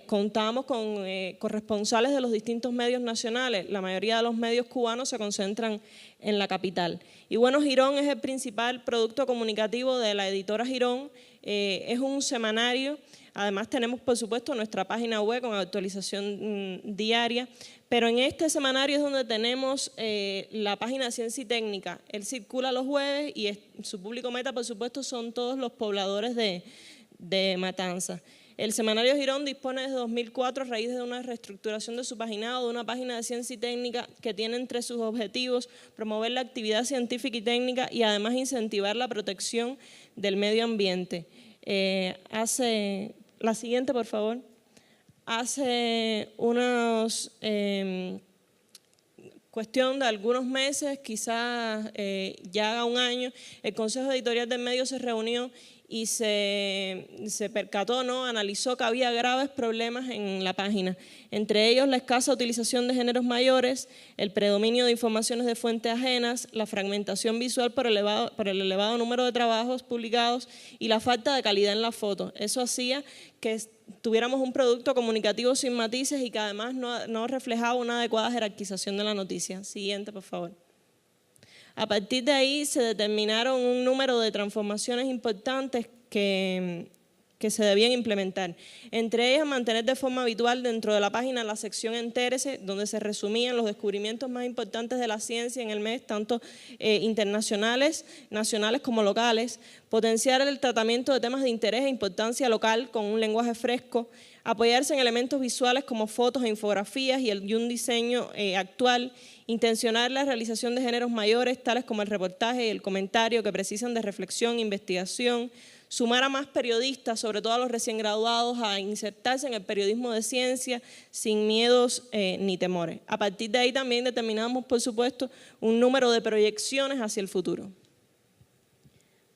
contamos con corresponsales de los distintos medios nacionales. La mayoría de los medios cubanos se concentran en la capital. Y bueno, Girón es el principal producto comunicativo de la editora Girón. Es un semanario. Además tenemos, por supuesto, nuestra página web con actualización diaria, pero en este semanario es donde tenemos la página de Ciencia y Técnica. Él circula los jueves y su público meta, por supuesto, son todos los pobladores de Matanzas. El semanario Girón dispone desde 2004 a raíz de una reestructuración de su paginado, de una página de Ciencia y Técnica que tiene entre sus objetivos promover la actividad científica y técnica y además incentivar la protección del medio ambiente. La siguiente, por favor. Hace cuestión de algunos meses, quizás ya haga un año, el Consejo Editorial del Medio se reunió y se percató, ¿no? Analizó que había graves problemas en la página, entre ellos la escasa utilización de géneros mayores, el predominio de informaciones de fuentes ajenas, la fragmentación visual por el elevado número de trabajos publicados y la falta de calidad en la foto. Eso hacía que tuviéramos un producto comunicativo sin matices y que además no reflejaba una adecuada jerarquización de la noticia. Siguiente, por favor. A partir de ahí se determinaron un número de transformaciones importantes que que se debían implementar. Entre ellas, mantener de forma habitual dentro de la página la sección Entérese, donde se resumían los descubrimientos más importantes de la ciencia en el mes, tanto internacionales, nacionales como locales, potenciar el tratamiento de temas de interés e importancia local con un lenguaje fresco, apoyarse en elementos visuales como fotos e infografías y un diseño actual, intencionar la realización de géneros mayores, tales como el reportaje y el comentario, que precisan de reflexión e investigación, sumar a más periodistas, sobre todo a los recién graduados, a insertarse en el periodismo de ciencia sin miedos ni temores. A partir de ahí también determinamos, por supuesto, un número de proyecciones hacia el futuro.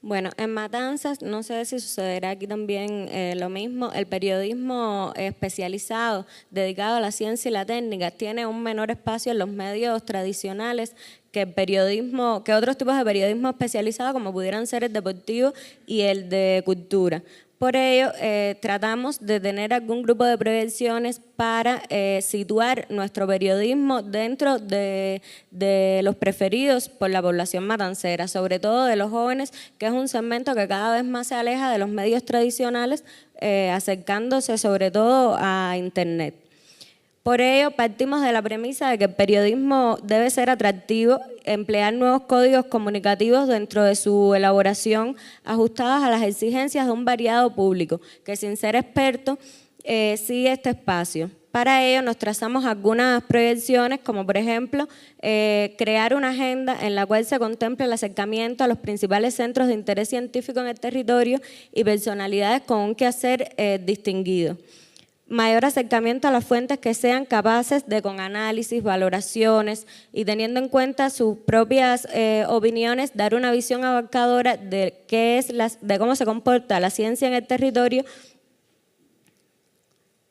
Bueno, en Matanzas, no sé si sucederá aquí también lo mismo, el periodismo especializado dedicado a la ciencia y la técnica tiene un menor espacio en los medios tradicionales que el periodismo, que otros tipos de periodismo especializado como pudieran ser el deportivo y el de cultura. Por ello, tratamos de tener algún grupo de proyecciones para situar nuestro periodismo dentro de los preferidos por la población matancera, sobre todo de los jóvenes, que es un segmento que cada vez más se aleja de los medios tradicionales, acercándose sobre todo a Internet. Por ello, partimos de la premisa de que el periodismo debe ser atractivo, emplear nuevos códigos comunicativos dentro de su elaboración, ajustadas a las exigencias de un variado público, que sin ser experto sigue este espacio. Para ello nos trazamos algunas proyecciones, como por ejemplo, crear una agenda en la cual se contemple el acercamiento a los principales centros de interés científico en el territorio y personalidades con un quehacer distinguido. Mayor acercamiento a las fuentes que sean capaces de, con análisis, valoraciones y teniendo en cuenta sus propias opiniones, dar una visión abarcadora de cómo se comporta la ciencia en el territorio.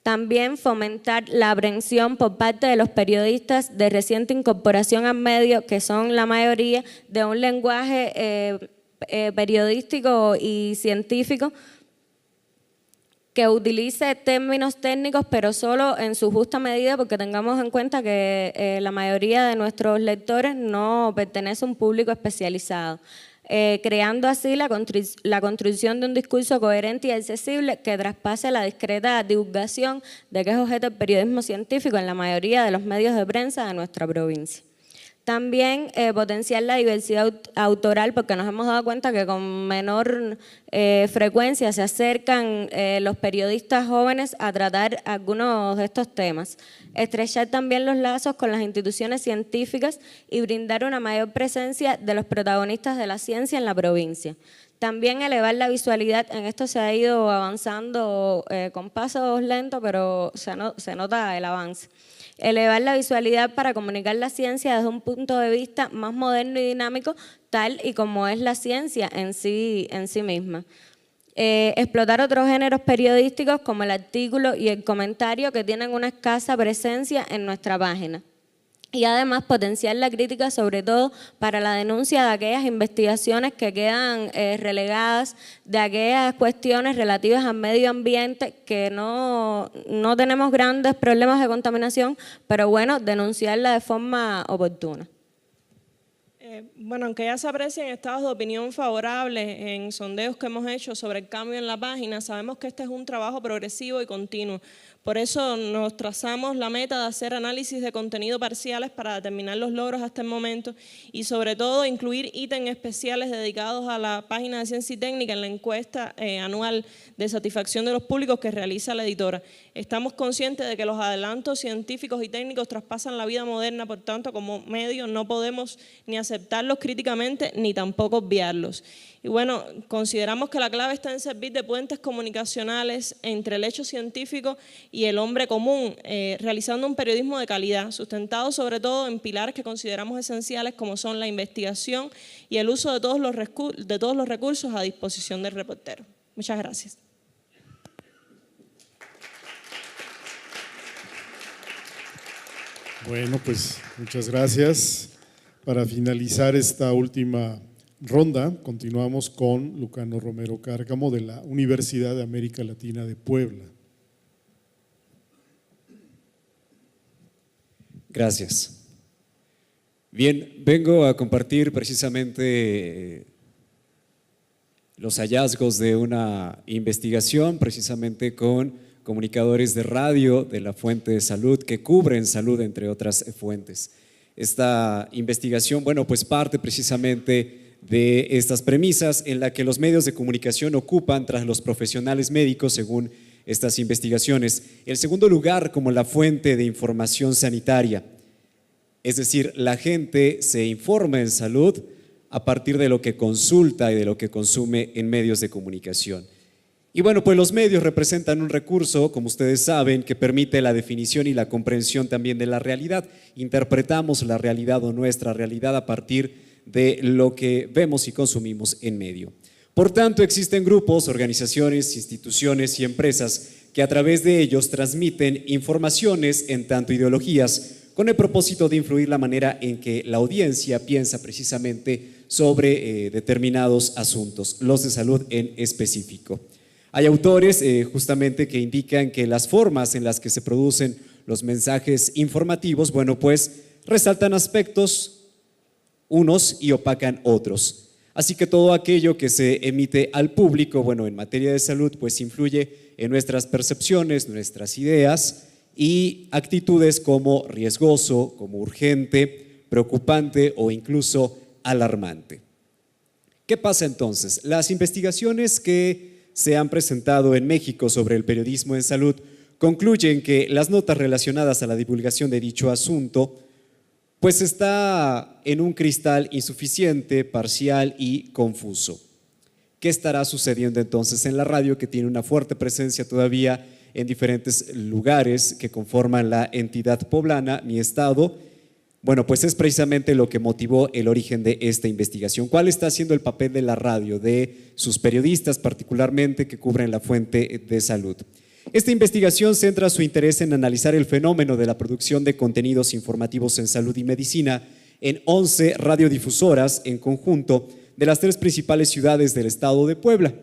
También fomentar la aprehensión por parte de los periodistas de reciente incorporación al medio, que son la mayoría, de un lenguaje periodístico y científico que utilice términos técnicos, pero solo en su justa medida, porque tengamos en cuenta que la mayoría de nuestros lectores no pertenece a un público especializado, creando así la construcción de un discurso coherente y accesible que traspase la discreta divulgación de que es objeto el periodismo científico en la mayoría de los medios de prensa de nuestra provincia. También potenciar la diversidad autoral, porque nos hemos dado cuenta que con menor frecuencia se acercan los periodistas jóvenes a tratar algunos de estos temas. Estrechar también los lazos con las instituciones científicas y brindar una mayor presencia de los protagonistas de la ciencia en la provincia. También elevar la visualidad, en esto se ha ido avanzando con pasos lentos, pero se nota el avance. Elevar la visualidad para comunicar la ciencia desde un punto de vista más moderno y dinámico, tal y como es la ciencia en sí misma. Explotar otros géneros periodísticos como el artículo y el comentario, que tienen una escasa presencia en nuestra página. Y además potenciar la crítica, sobre todo para la denuncia de aquellas investigaciones que quedan relegadas, de aquellas cuestiones relativas al medio ambiente que no tenemos grandes problemas de contaminación, pero bueno, denunciarla de forma oportuna. Bueno, aunque ya se aprecian estados de opinión favorables en sondeos que hemos hecho sobre el cambio en la página, sabemos que este es un trabajo progresivo y continuo. Por eso nos trazamos la meta de hacer análisis de contenido parciales para determinar los logros hasta el momento y sobre todo incluir ítems especiales dedicados a la página de Ciencia y Técnica en la encuesta anual de satisfacción de los públicos que realiza la editora. Estamos conscientes de que los adelantos científicos y técnicos traspasan la vida moderna, por tanto, como medio no podemos ni aceptarlos críticamente ni tampoco obviarlos. Y bueno, consideramos que la clave está en servir de puentes comunicacionales entre el hecho científico y el hombre común, realizando un periodismo de calidad, sustentado sobre todo en pilares que consideramos esenciales como son la investigación y el uso de todos los recursos a disposición del reportero. Muchas gracias. Bueno, pues muchas gracias. Para finalizar esta última ronda, continuamos con Lucano Romero Cárcamo de la Universidad de América Latina de Puebla. Gracias. Bien, vengo a compartir precisamente los hallazgos de una investigación precisamente con comunicadores de radio de la fuente de salud que cubren salud, entre otras fuentes. Esta investigación, bueno, pues parte precisamente de estas premisas en la que los medios de comunicación ocupan tras los profesionales médicos según estas investigaciones el segundo lugar como la fuente de información sanitaria. Es decir, la gente se informa en salud a partir de lo que consulta y de lo que consume en medios de comunicación. Y bueno, pues los medios representan un recurso, como ustedes saben, que permite la definición y la comprensión también de la realidad. Interpretamos la realidad o nuestra realidad a partir de lo que vemos y consumimos en medio. Por tanto, existen grupos, organizaciones, instituciones y empresas que a través de ellos transmiten informaciones en tanto ideologías con el propósito de influir la manera en que la audiencia piensa precisamente sobre determinados asuntos, los de salud en específico. Hay autores justamente que indican que las formas en las que se producen los mensajes informativos, bueno, pues resaltan aspectos unos y opacan otros. Así que todo aquello que se emite al público, bueno, en materia de salud, pues influye en nuestras percepciones, nuestras ideas y actitudes como riesgoso, como urgente, preocupante o incluso alarmante. ¿Qué pasa entonces? Las investigaciones que se han presentado en México sobre el periodismo en salud concluyen que las notas relacionadas a la divulgación de dicho asunto pues está en un cristal insuficiente, parcial y confuso. ¿Qué estará sucediendo entonces en la radio, que tiene una fuerte presencia todavía en diferentes lugares que conforman la entidad poblana, mi estado? Bueno, pues es precisamente lo que motivó el origen de esta investigación. ¿Cuál está siendo el papel de la radio, de sus periodistas particularmente que cubren la fuente de salud? Esta investigación centra su interés en analizar el fenómeno de la producción de contenidos informativos en salud y medicina en 11 radiodifusoras en conjunto de las 3 principales ciudades del estado de Puebla.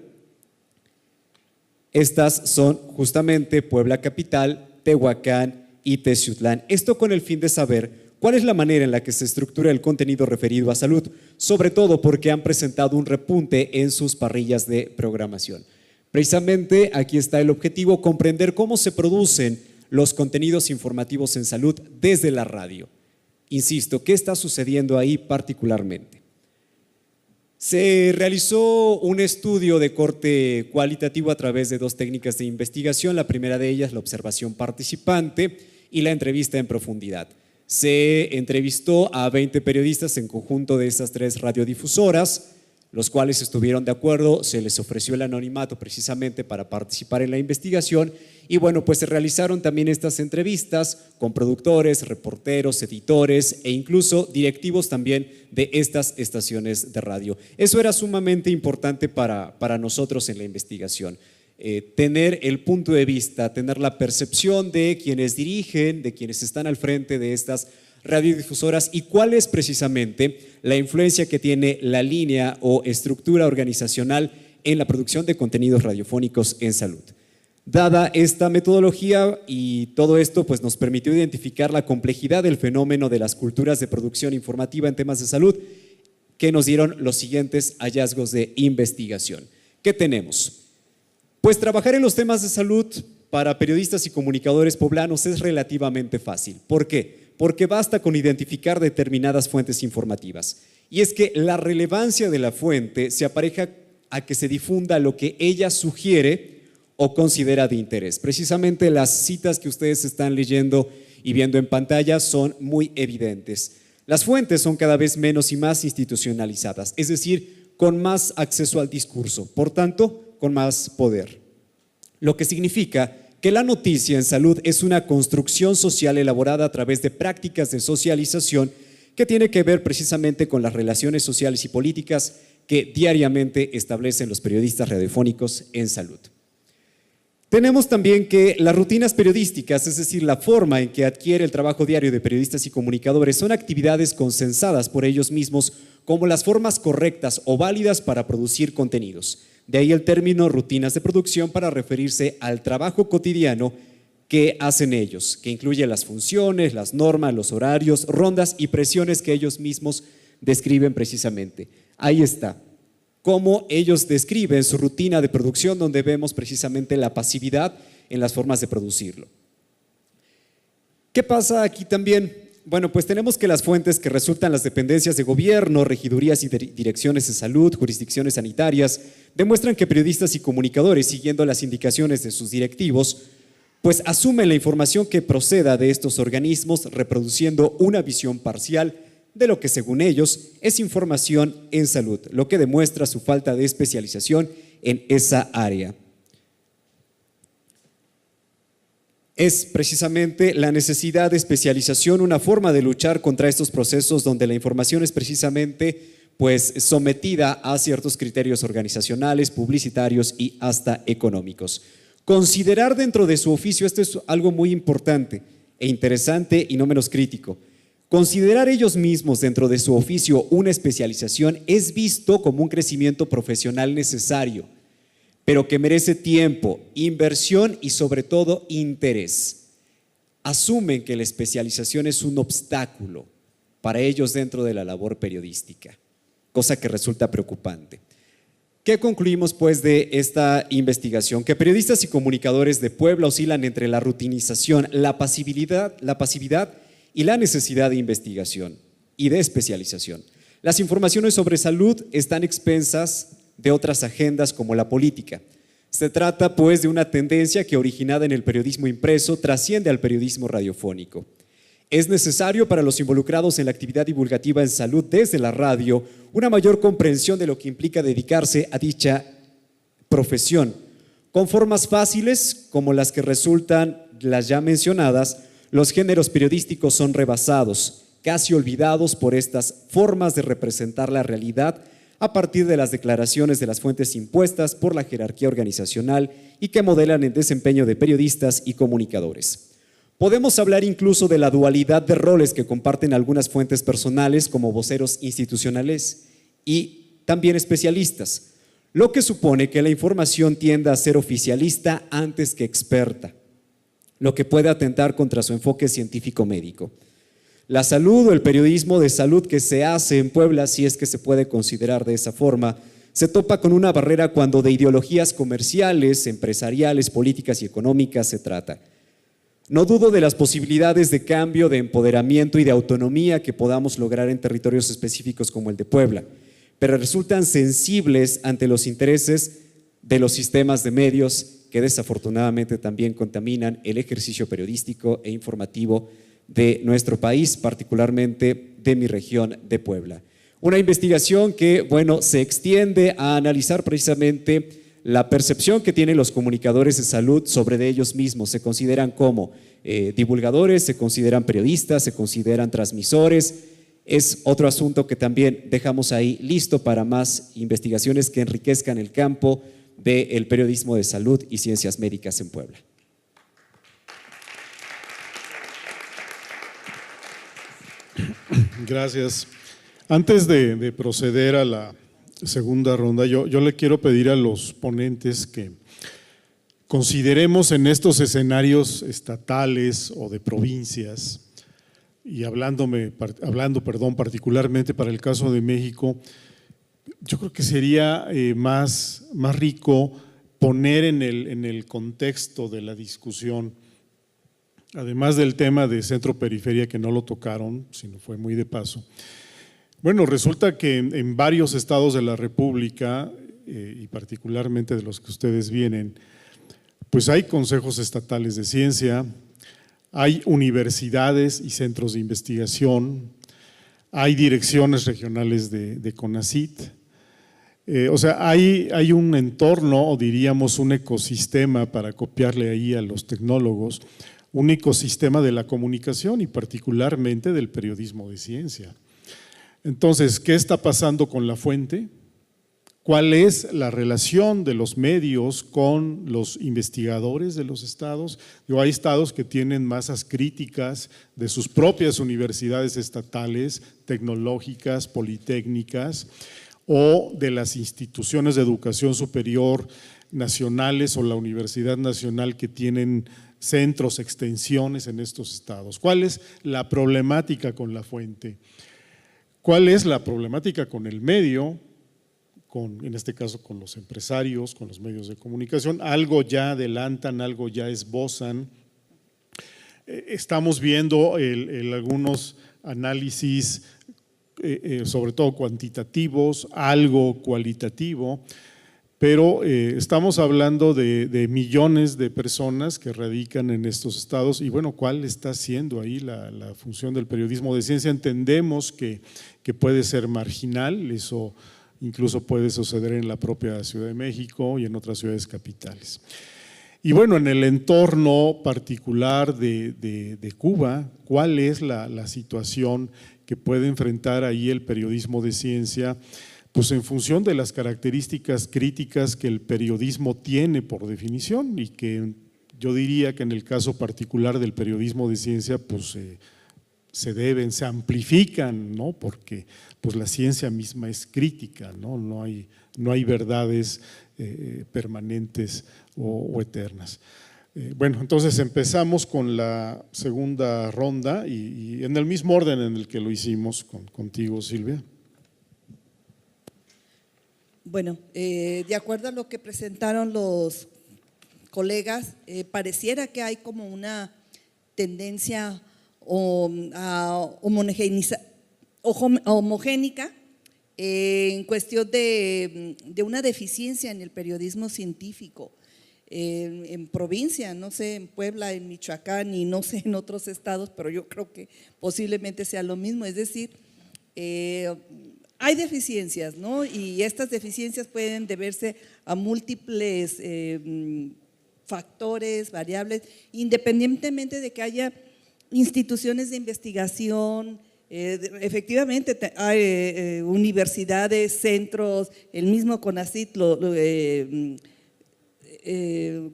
Estas son justamente Puebla Capital, Tehuacán y Teciutlán. Esto con el fin de saber cuál es la manera en la que se estructura el contenido referido a salud, sobre todo porque han presentado un repunte en sus parrillas de programación. Precisamente aquí está el objetivo: comprender cómo se producen los contenidos informativos en salud desde la radio. Insisto, ¿qué está sucediendo ahí particularmente? Se realizó un estudio de corte cualitativo a través de 2 técnicas de investigación. La primera de ellas, la observación participante, y la entrevista en profundidad. Se entrevistó a 20 periodistas en conjunto de estas 3 radiodifusoras, los cuales estuvieron de acuerdo, se les ofreció el anonimato precisamente para participar en la investigación y bueno, pues se realizaron también estas entrevistas con productores, reporteros, editores e incluso directivos también de estas estaciones de radio. Eso era sumamente importante para nosotros en la investigación. Tener el punto de vista, tener la percepción de quienes dirigen, de quienes están al frente de estas radiodifusoras y cuál es precisamente la influencia que tiene la línea o estructura organizacional en la producción de contenidos radiofónicos en salud. Dada esta metodología y todo esto, pues nos permitió identificar la complejidad del fenómeno de las culturas de producción informativa en temas de salud, que nos dieron los siguientes hallazgos de investigación. ¿Qué tenemos? Pues trabajar en los temas de salud para periodistas y comunicadores poblanos es relativamente fácil. ¿Por qué? Porque basta con identificar determinadas fuentes informativas. Y es que la relevancia de la fuente se apareja a que se difunda lo que ella sugiere o considera de interés. Precisamente las citas que ustedes están leyendo y viendo en pantalla son muy evidentes. Las fuentes son cada vez menos y más institucionalizadas, es decir, con más acceso al discurso, por tanto, con más poder. Lo que significa que la noticia en salud es una construcción social elaborada a través de prácticas de socialización que tiene que ver precisamente con las relaciones sociales y políticas que diariamente establecen los periodistas radiofónicos en salud. Tenemos también que las rutinas periodísticas, es decir, la forma en que adquiere el trabajo diario de periodistas y comunicadores, son actividades consensadas por ellos mismos como las formas correctas o válidas para producir contenidos. De ahí el término rutinas de producción para referirse al trabajo cotidiano que hacen ellos, que incluye las funciones, las normas, los horarios, rondas y presiones que ellos mismos describen precisamente. Ahí está. cómo ellos describen su rutina de producción, donde vemos precisamente la pasividad en las formas de producirlo. ¿Qué pasa aquí también? Bueno, pues tenemos que las fuentes que resultan las dependencias de gobierno, regidurías y direcciones de salud, jurisdicciones sanitarias, demuestran que periodistas y comunicadores, siguiendo las indicaciones de sus directivos, pues asumen la información que proceda de estos organismos, reproduciendo una visión parcial de lo que según ellos es información en salud, lo que demuestra su falta de especialización en esa área. Es precisamente la necesidad de especialización una forma de luchar contra estos procesos donde la información es precisamente pues sometida a ciertos criterios organizacionales, publicitarios y hasta económicos. Considerar dentro de su oficio, esto es algo muy importante e interesante y no menos crítico. Considerar ellos mismos dentro de su oficio una especialización es visto como un crecimiento profesional necesario, pero que merece tiempo, inversión y sobre todo interés. Asumen que la especialización es un obstáculo para ellos dentro de la labor periodística, cosa que resulta preocupante. ¿Qué concluimos pues de esta investigación? Que periodistas y comunicadores de Puebla oscilan entre la rutinización, la pasividad y la necesidad de investigación y de especialización. Las informaciones sobre salud están expensas de otras agendas como la política. Se trata pues de una tendencia que originada en el periodismo impreso trasciende al periodismo radiofónico. Es necesario para los involucrados en la actividad divulgativa en salud desde la radio una mayor comprensión de lo que implica dedicarse a dicha profesión. Con formas fáciles como las que resultan las ya mencionadas, los géneros periodísticos son rebasados, casi olvidados por estas formas de representar la realidad a partir de las declaraciones de las fuentes impuestas por la jerarquía organizacional y que modelan el desempeño de periodistas y comunicadores. Podemos hablar incluso de la dualidad de roles que comparten algunas fuentes personales como voceros institucionales y también especialistas, lo que supone que la información tienda a ser oficialista antes que experta, lo que puede atentar contra su enfoque científico-médico. La salud o el periodismo de salud que se hace en Puebla, si es que se puede considerar de esa forma, se topa con una barrera cuando de ideologías comerciales, empresariales, políticas y económicas se trata. No dudo de las posibilidades de cambio, de empoderamiento y de autonomía que podamos lograr en territorios específicos como el de Puebla, pero resultan sensibles ante los intereses de los sistemas de medios que desafortunadamente también contaminan el ejercicio periodístico e informativo de nuestro país, particularmente de mi región de Puebla. Una investigación que, bueno, se extiende a analizar precisamente la percepción que tienen los comunicadores de salud sobre de ellos mismos. Se consideran como divulgadores, se consideran periodistas, se consideran transmisores. Es otro asunto que también dejamos ahí listo para más investigaciones que enriquezcan el campo del periodismo de salud y ciencias médicas en Puebla. Gracias. Antes de proceder a la segunda ronda, yo le quiero pedir a los ponentes que consideremos en estos escenarios estatales o de provincias, y hablando particularmente para el caso de México, yo creo que sería más rico poner en el contexto de la discusión, además del tema de centro-periferia que no lo tocaron, sino fue muy de paso. Bueno, resulta que en varios estados de la República, y particularmente de los que ustedes vienen, pues hay consejos estatales de ciencia, hay universidades y centros de investigación, hay direcciones regionales de CONACYT. O sea, hay un entorno, o diríamos un ecosistema, para copiarle ahí a los tecnólogos, un ecosistema de la comunicación y particularmente del periodismo de ciencia. Entonces, ¿qué está pasando con la fuente? ¿Cuál es la relación de los medios con los investigadores de los estados? Hay estados que tienen masas críticas de sus propias universidades estatales, tecnológicas, politécnicas, o de las instituciones de educación superior nacionales o la Universidad Nacional que tienen centros, extensiones en estos estados. ¿Cuál es la problemática con la fuente? ¿Cuál es la problemática con el medio? en este caso con los empresarios, con los medios de comunicación, algo ya adelantan, algo ya esbozan. Estamos viendo algunos análisis, sobre todo cuantitativos, algo cualitativo, pero estamos hablando de millones de personas que radican en estos estados y bueno, ¿cuál está siendo ahí la función del periodismo de ciencia? Entendemos que puede ser marginal, eso incluso puede suceder en la propia Ciudad de México y en otras ciudades capitales. Y bueno, en el entorno particular de Cuba, ¿cuál es la situación que puede enfrentar ahí el periodismo de ciencia? Pues en función de las características críticas que el periodismo tiene por definición y que yo diría que en el caso particular del periodismo de ciencia pues se amplifican, ¿no? Porque pues la ciencia misma es crítica, ¿no? No hay verdades permanentes o eternas. Bueno, entonces empezamos con la segunda ronda y en el mismo orden en el que lo hicimos contigo, Silvia. Bueno, de acuerdo a lo que presentaron los colegas, pareciera que hay como una tendencia homogénica en cuestión de una deficiencia en el periodismo científico. En provincia, no sé, en Puebla, en Michoacán y no sé en otros estados, pero yo creo que posiblemente sea lo mismo, es decir, hay deficiencias, ¿no? Y estas deficiencias pueden deberse a múltiples factores, variables, independientemente de que haya instituciones de investigación, efectivamente hay universidades, centros, el mismo CONACYT,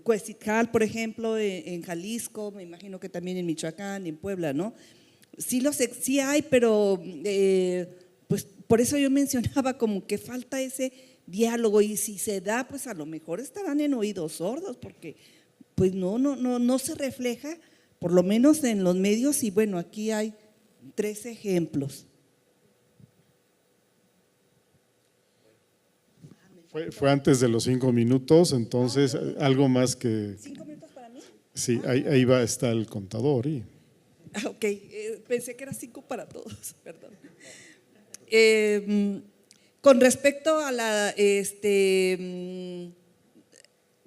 Cuestical, por ejemplo, en Jalisco, me imagino que también en Michoacán, en Puebla, ¿no? Sí hay, pero pues por eso yo mencionaba como que falta ese diálogo y si se da, pues a lo mejor estarán en oídos sordos porque pues no se refleja, por lo menos en los medios y bueno, aquí hay 3 ejemplos. Fue antes de los 5 minutos, entonces algo más que… ¿5 minutos para mí? Sí, ahí está el contador. Ok, pensé que era 5 para todos, perdón. Con respecto a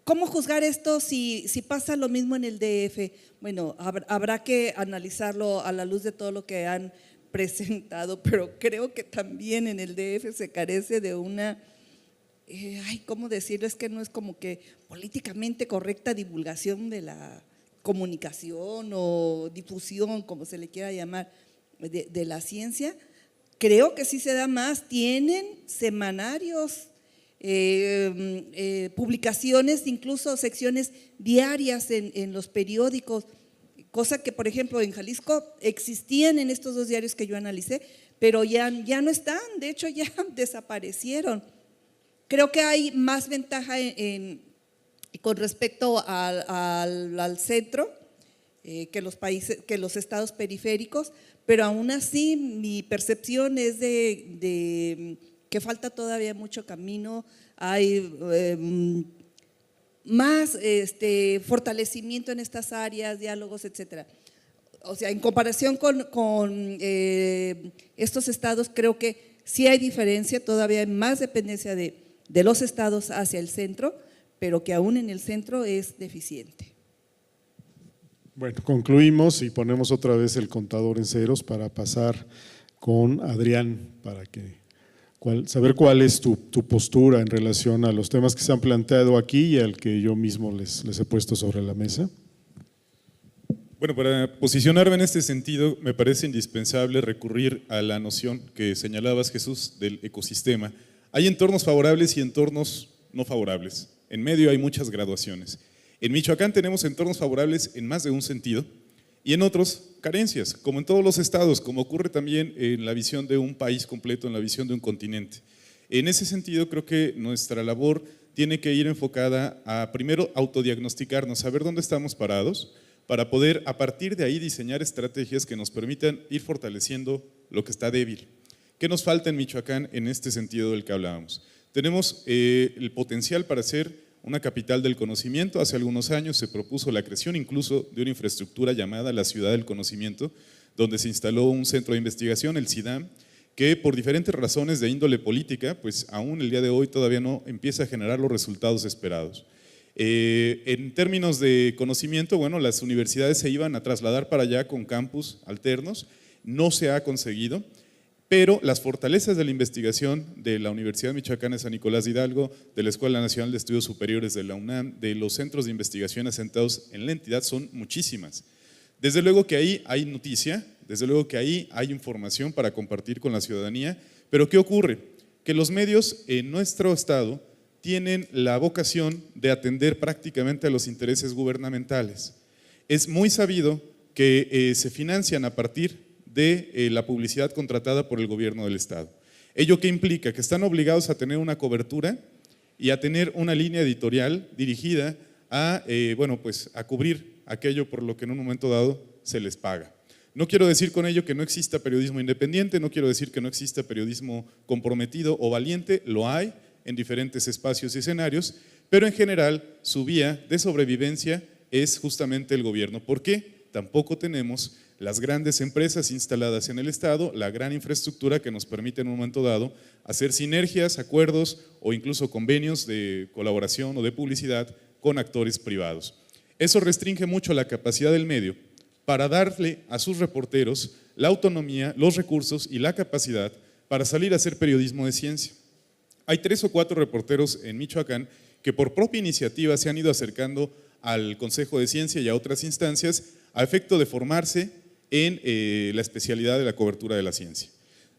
¿cómo juzgar esto si pasa lo mismo en el DF? Bueno, habrá que analizarlo a la luz de todo lo que han presentado, pero creo que también en el DF se carece de una… ¿cómo decirlo? Es que no es como que políticamente correcta divulgación de la comunicación o difusión, como se le quiera llamar, de la ciencia. Creo que sí se da más, tienen semanarios, publicaciones, incluso secciones diarias en los periódicos, cosa que por ejemplo en Jalisco existían en estos 2 diarios que yo analicé, pero ya no están, de hecho ya desaparecieron. Creo que hay más ventaja con respecto al centro que los estados periféricos, pero aún así mi percepción es de que falta todavía mucho camino, hay más fortalecimiento en estas áreas, diálogos, etcétera. O sea, en comparación con estos estados creo que sí hay diferencia, todavía hay más dependencia de los estados hacia el centro, pero que aún en el centro es deficiente. Bueno, concluimos y ponemos otra vez el contador en ceros para pasar con Adrián, para saber cuál es tu postura en relación a los temas que se han planteado aquí y al que yo mismo les he puesto sobre la mesa. Bueno, para posicionarme en este sentido, me parece indispensable recurrir a la noción que señalabas, Jesús, del ecosistema. Hay entornos favorables y entornos no favorables. En medio hay muchas graduaciones. En Michoacán tenemos entornos favorables en más de un sentido y en otros carencias, como en todos los estados, como ocurre también en la visión de un país completo, en la visión de un continente. En ese sentido, creo que nuestra labor tiene que ir enfocada a primero autodiagnosticarnos, saber dónde estamos parados, para poder a partir de ahí diseñar estrategias que nos permitan ir fortaleciendo lo que está débil. ¿Qué nos falta en Michoacán en este sentido del que hablábamos? Tenemos el potencial para ser una capital del conocimiento. Hace algunos años se propuso la creación incluso de una infraestructura llamada la Ciudad del Conocimiento, donde se instaló un centro de investigación, el CIDAM, que por diferentes razones de índole política, pues aún el día de hoy todavía no empieza a generar los resultados esperados. En términos de conocimiento, bueno, las universidades se iban a trasladar para allá con campus alternos, no se ha conseguido, pero las fortalezas de la investigación de la Universidad Michoacana de San Nicolás de Hidalgo, de la Escuela Nacional de Estudios Superiores de la UNAM, de los centros de investigación asentados en la entidad son muchísimas. Desde luego que ahí hay noticia, desde luego que ahí hay información para compartir con la ciudadanía, pero ¿qué ocurre? Que los medios en nuestro estado tienen la vocación de atender prácticamente a los intereses gubernamentales. Es muy sabido que se financian a partir de la publicidad contratada por el gobierno del estado. ¿Ello qué implica? Que están obligados a tener una cobertura y a tener una línea editorial dirigida a, pues a cubrir aquello por lo que en un momento dado se les paga. No quiero decir con ello que no exista periodismo independiente, no quiero decir que no exista periodismo comprometido o valiente, lo hay en diferentes espacios y escenarios, pero en general su vía de sobrevivencia es justamente el gobierno. ¿Por qué? Tampoco tenemos las grandes empresas instaladas en el estado, la gran infraestructura que nos permite en un momento dado hacer sinergias, acuerdos o incluso convenios de colaboración o de publicidad con actores privados. Eso restringe mucho la capacidad del medio para darle a sus reporteros la autonomía, los recursos y la capacidad para salir a hacer periodismo de ciencia. Hay 3 o 4 reporteros en Michoacán que por propia iniciativa se han ido acercando al Consejo de Ciencia y a otras instancias a efecto de formarse en la especialidad de la cobertura de la ciencia.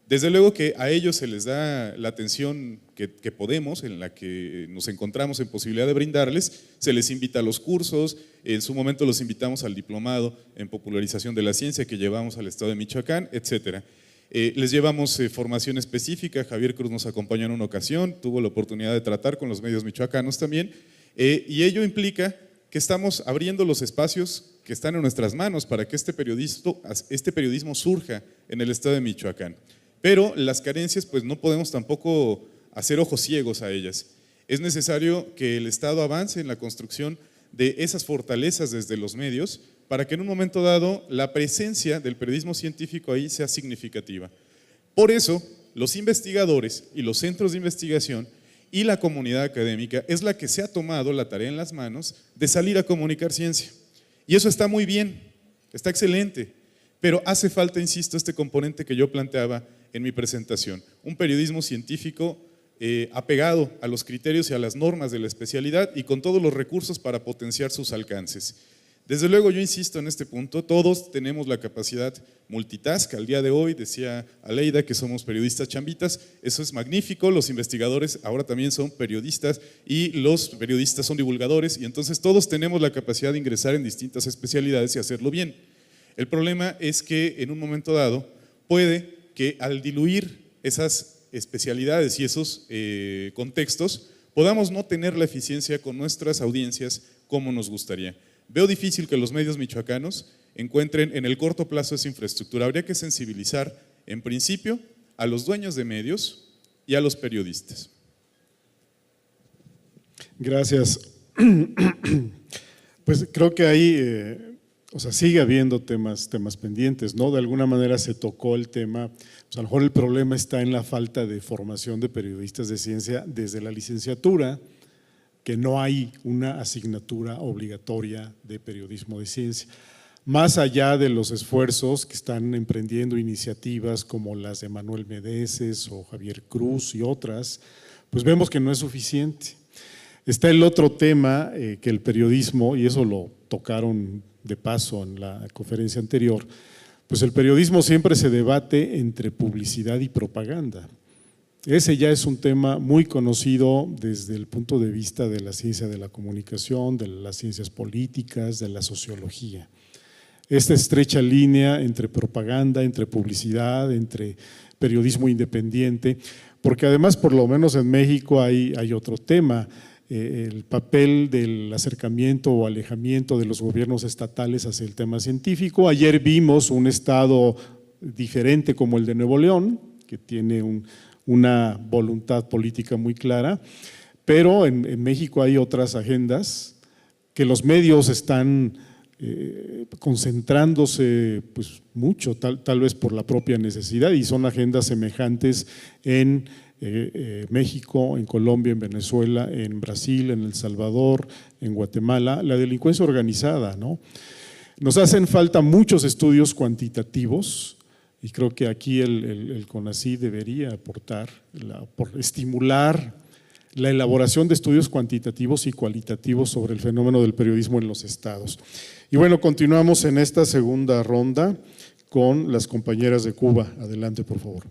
Desde luego que a ellos se les da la atención que podemos, en la que nos encontramos en posibilidad de brindarles, se les invita a los cursos, en su momento los invitamos al diplomado en popularización de la ciencia que llevamos al estado de Michoacán, etcétera. Les llevamos formación específica, Javier Cruz nos acompañó en una ocasión, tuvo la oportunidad de tratar con los medios michoacanos también, y ello implica que estamos abriendo los espacios que están en nuestras manos para que este periodismo surja en el estado de Michoacán. Pero las carencias, pues no podemos tampoco hacer ojos ciegos a ellas. Es necesario que el Estado avance en la construcción de esas fortalezas desde los medios para que en un momento dado la presencia del periodismo científico ahí sea significativa. Por eso, los investigadores y los centros de investigación y la comunidad académica es la que se ha tomado la tarea en las manos de salir a comunicar ciencia. Y eso está muy bien, está excelente, pero hace falta, insisto, este componente que yo planteaba en mi presentación, un periodismo científico apegado a los criterios y a las normas de la especialidad y con todos los recursos para potenciar sus alcances. Desde luego yo insisto en este punto, todos tenemos la capacidad multitask, al día de hoy decía Aleida que somos periodistas chambitas, eso es magnífico, los investigadores ahora también son periodistas y los periodistas son divulgadores y entonces todos tenemos la capacidad de ingresar en distintas especialidades y hacerlo bien. El problema es que en un momento dado puede que al diluir esas especialidades y esos contextos podamos no tener la eficiencia con nuestras audiencias como nos gustaría. Veo difícil que los medios michoacanos encuentren en el corto plazo esa infraestructura. Habría que sensibilizar en principio a los dueños de medios y a los periodistas. Gracias. Pues creo que ahí sigue habiendo temas pendientes, ¿no? De alguna manera se tocó el tema, pues a lo mejor el problema está en la falta de formación de periodistas de ciencia desde la licenciatura, que no hay una asignatura obligatoria de periodismo de ciencia. Más allá de los esfuerzos que están emprendiendo iniciativas como las de Manuel Medeces o Javier Cruz y otras, pues vemos que no es suficiente. Está el otro tema que el periodismo, y eso lo tocaron de paso en la conferencia anterior, pues el periodismo siempre se debate entre publicidad y propaganda. Ese ya es un tema muy conocido desde el punto de vista de la ciencia de la comunicación, de las ciencias políticas, de la sociología. Esta estrecha línea entre propaganda, entre publicidad, entre periodismo independiente, porque además por lo menos en México hay otro tema, el papel del acercamiento o alejamiento de los gobiernos estatales hacia el tema científico. Ayer vimos un estado diferente como el de Nuevo León, que tiene una voluntad política muy clara, pero en México hay otras agendas que los medios están concentrándose pues, mucho, tal vez por la propia necesidad, y son agendas semejantes en México, en Colombia, en Venezuela, en Brasil, en El Salvador, en Guatemala, la delincuencia organizada, ¿no? Nos hacen falta muchos estudios cuantitativos y creo que aquí el CONACYT debería aportar, por estimular la elaboración de estudios cuantitativos y cualitativos sobre el fenómeno del periodismo en los estados. Y bueno, continuamos en esta segunda ronda con las compañeras de Cuba. Adelante, por favor.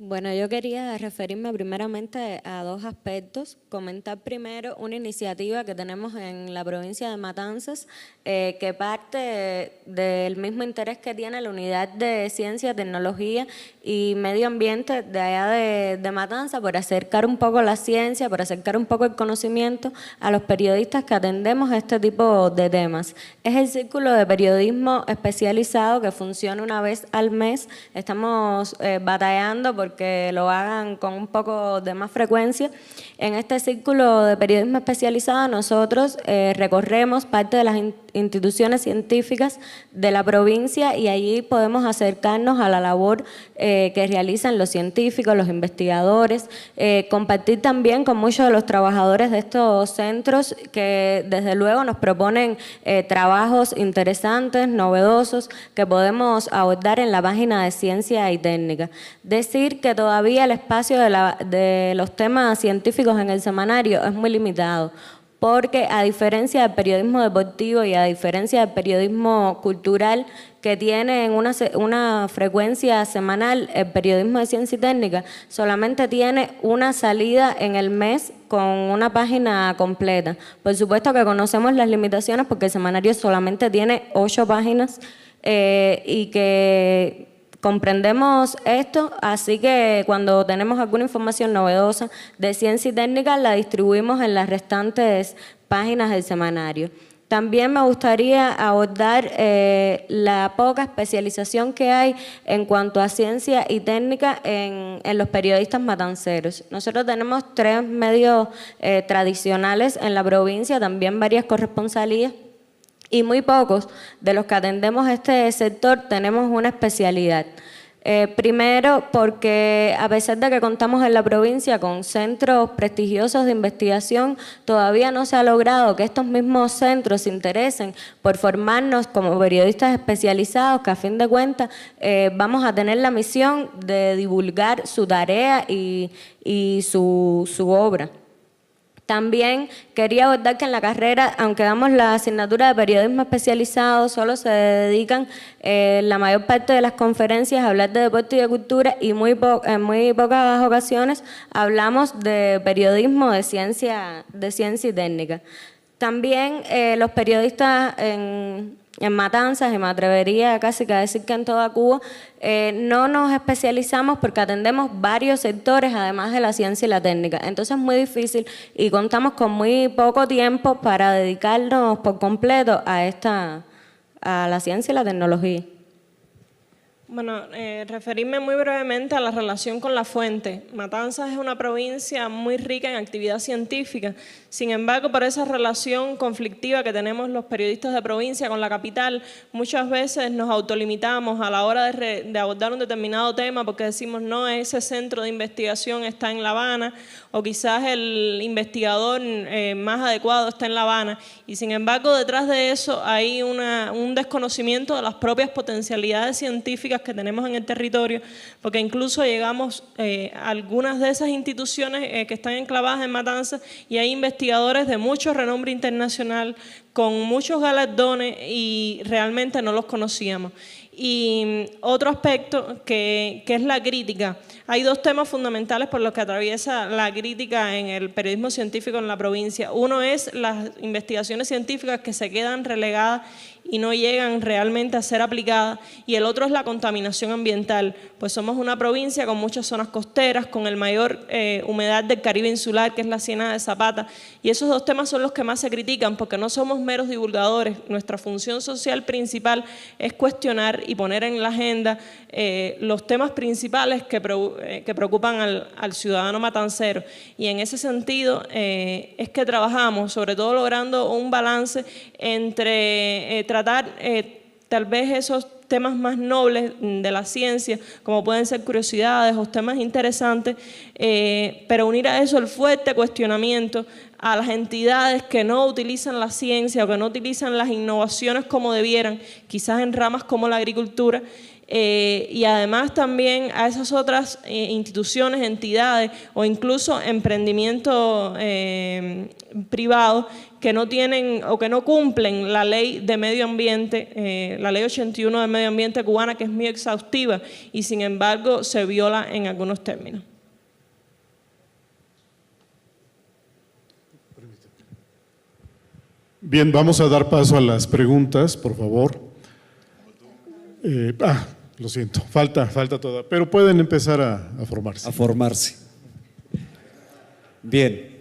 Bueno, yo quería referirme primeramente a dos aspectos. Comentar primero una iniciativa que tenemos en la provincia de Matanzas, que parte del mismo interés que tiene la Unidad de Ciencia, Tecnología y Medio Ambiente de allá de Matanzas, por acercar un poco la ciencia, por acercar un poco el conocimiento a los periodistas que atendemos este tipo de temas. Es el Círculo de Periodismo Especializado que funciona una vez al mes. Estamos batallando porque lo hagan con un poco de más frecuencia. En este Círculo de Periodismo Especializado nosotros recorremos parte de las instituciones científicas de la provincia y allí podemos acercarnos a la labor que realizan los científicos, los investigadores, compartir también con muchos de los trabajadores de estos centros que desde luego nos proponen trabajos interesantes, novedosos, que podemos abordar en la página de Ciencia y Técnica. Decir que todavía el espacio de los temas científicos en el semanario es muy limitado, porque a diferencia del periodismo deportivo y a diferencia del periodismo cultural que tiene una frecuencia semanal, el periodismo de ciencia y técnica solamente tiene una salida en el mes con una página completa. Por supuesto que conocemos las limitaciones porque el semanario solamente tiene 8 páginas y que comprendemos esto, así que cuando tenemos alguna información novedosa de ciencia y técnica la distribuimos en las restantes páginas del semanario. También me gustaría abordar la poca especialización que hay en cuanto a ciencia y técnica en los periodistas matanceros. Nosotros tenemos 3 medios tradicionales en la provincia, también varias corresponsalías, y muy pocos de los que atendemos este sector tenemos una especialidad. Primero, porque a pesar de que contamos en la provincia con centros prestigiosos de investigación, todavía no se ha logrado que estos mismos centros se interesen por formarnos como periodistas especializados, que a fin de cuentas vamos a tener la misión de divulgar su tarea y su obra. También quería abordar que en la carrera, aunque damos la asignatura de periodismo especializado, solo se dedican la mayor parte de las conferencias a hablar de deporte y de cultura y en muy pocas ocasiones hablamos de periodismo de ciencia y técnica. También los periodistas en Matanzas, y me atrevería casi que a decir que en toda Cuba, no nos especializamos porque atendemos varios sectores además de la ciencia y la técnica. Entonces es muy difícil y contamos con muy poco tiempo para dedicarnos por completo a la ciencia y la tecnología. Bueno, referirme muy brevemente a la relación con la fuente. Matanzas es una provincia muy rica en actividad científica. Sin embargo, por esa relación conflictiva que tenemos los periodistas de provincia con la capital, muchas veces nos autolimitamos a la hora de abordar un determinado tema porque decimos, no, ese centro de investigación está en La Habana o quizás el investigador más adecuado está en La Habana. Y sin embargo, detrás de eso hay un desconocimiento de las propias potencialidades científicas que tenemos en el territorio, porque incluso llegamos a algunas de esas instituciones que están enclavadas en Matanzas y hay investigadores de mucho renombre internacional con muchos galardones y realmente no los conocíamos. Y otro aspecto que es la crítica. Hay 2 temas fundamentales por los que atraviesa la crítica en el periodismo científico en la provincia. Uno es las investigaciones científicas que se quedan relegadas y no llegan realmente a ser aplicadas. Y el otro es la contaminación ambiental, pues somos una provincia con muchas zonas costeras, con el mayor humedad del Caribe insular, que es la Ciénaga de Zapata, y esos dos temas son los que más se critican, porque no somos meros divulgadores. Nuestra función social principal es cuestionar y poner en la agenda los temas principales que preocupan al ciudadano matancero. Y en ese sentido es que trabajamos, sobre todo logrando un balance entre tratar tal vez esos temas más nobles de la ciencia, como pueden ser curiosidades o temas interesantes, pero unir a eso el fuerte cuestionamiento a las entidades que no utilizan la ciencia o que no utilizan las innovaciones como debieran, quizás en ramas como la agricultura, y además también a esas otras instituciones, entidades o incluso emprendimientos privados que no tienen o que no cumplen la ley de medio ambiente, la ley 81 de medio ambiente cubana, que es muy exhaustiva y sin embargo se viola en algunos términos. Bien, vamos a dar paso a las preguntas, por favor. Lo siento, falta toda, pero pueden empezar a formarse. A formarse. Bien,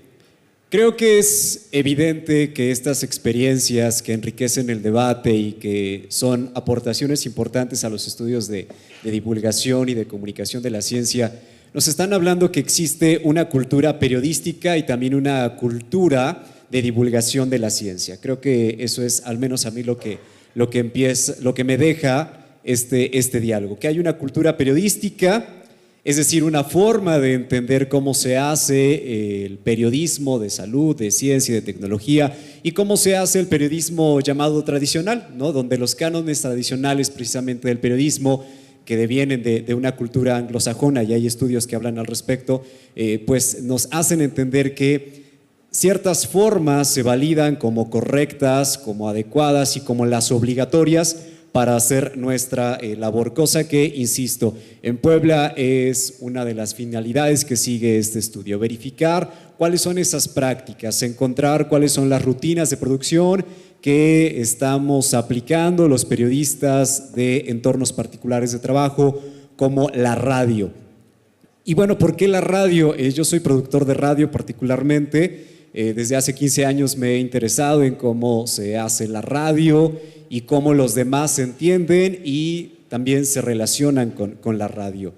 creo que es evidente que estas experiencias que enriquecen el debate y que son aportaciones importantes a los estudios de divulgación y de comunicación de la ciencia, nos están hablando que existe una cultura periodística y también una cultura de divulgación de la ciencia. Creo que eso es, al menos a mí, lo que me deja este diálogo, que hay una cultura periodística, es decir, una forma de entender cómo se hace el periodismo de salud, de ciencia y de tecnología, y cómo se hace el periodismo llamado tradicional, ¿no? Donde los cánones tradicionales precisamente del periodismo, que devienen de una cultura anglosajona, y hay estudios que hablan al respecto, pues nos hacen entender que ciertas formas se validan como correctas, como adecuadas y como las obligatorias para hacer nuestra labor, cosa que, insisto, en Puebla es una de las finalidades que sigue este estudio: verificar cuáles son esas prácticas, encontrar cuáles son las rutinas de producción que estamos aplicando los periodistas de entornos particulares de trabajo, como la radio. Y bueno, ¿por qué la radio? Yo soy productor de radio particularmente. Desde hace 15 años me he interesado en cómo se hace la radio y cómo los demás se entienden y también se relacionan con la radio.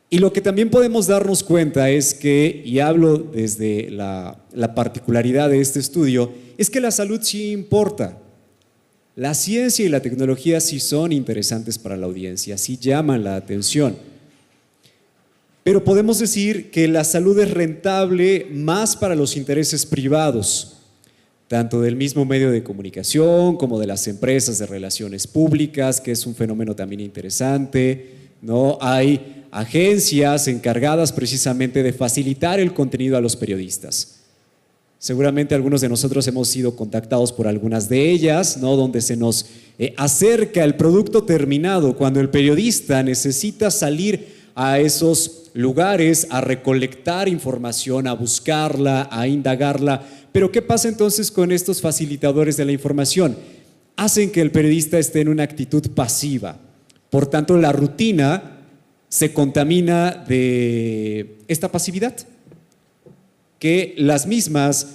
Y lo que también podemos darnos cuenta es que, y hablo desde la particularidad de este estudio, es que la salud sí importa. La ciencia y la tecnología sí son interesantes para la audiencia, sí llaman la atención. Pero podemos decir que la salud es rentable más para los intereses privados, tanto del mismo medio de comunicación como de las empresas de relaciones públicas, que es un fenómeno también interesante, ¿no? Hay agencias encargadas precisamente de facilitar el contenido a los periodistas. Seguramente algunos de nosotros hemos sido contactados por algunas de ellas, ¿no? Donde se nos acerca el producto terminado cuando el periodista necesita salir a esos lugares a recolectar información, a buscarla, a indagarla. Pero ¿qué pasa entonces con estos facilitadores de la información? Hacen que el periodista esté en una actitud pasiva. Por tanto, la rutina se contamina de esta pasividad, que las mismas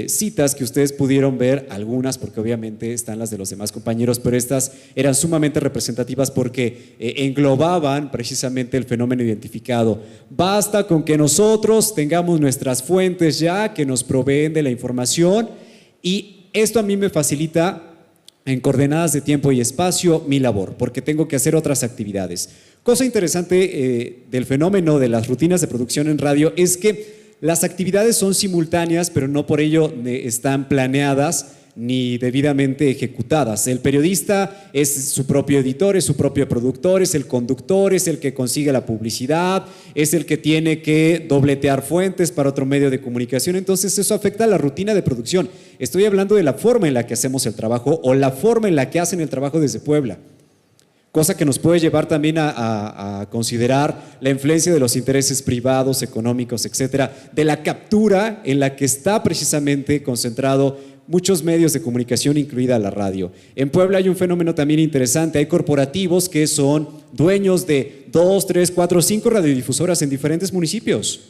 citas que ustedes pudieron ver, algunas porque obviamente están las de los demás compañeros, pero estas eran sumamente representativas porque englobaban precisamente el fenómeno identificado. Basta con que nosotros tengamos nuestras fuentes ya que nos proveen de la información, y esto a mí me facilita en coordenadas de tiempo y espacio mi labor, porque tengo que hacer otras actividades. Cosa interesante del fenómeno de las rutinas de producción en radio es que las actividades son simultáneas, pero no por ello están planeadas ni debidamente ejecutadas. El periodista es su propio editor, es su propio productor, es el conductor, es el que consigue la publicidad, es el que tiene que dobletear fuentes para otro medio de comunicación. Entonces eso afecta a la rutina de producción. Estoy hablando de la forma en la que hacemos el trabajo o la forma en la que hacen el trabajo desde Puebla. cosa que nos puede llevar también a considerar la influencia de los intereses privados, económicos, etcétera, de la captura en la que está precisamente concentrado muchos medios de comunicación, incluida la radio. En Puebla hay un fenómeno también interesante, hay corporativos que son dueños de 2, 3, 4, 5 radiodifusoras en diferentes municipios.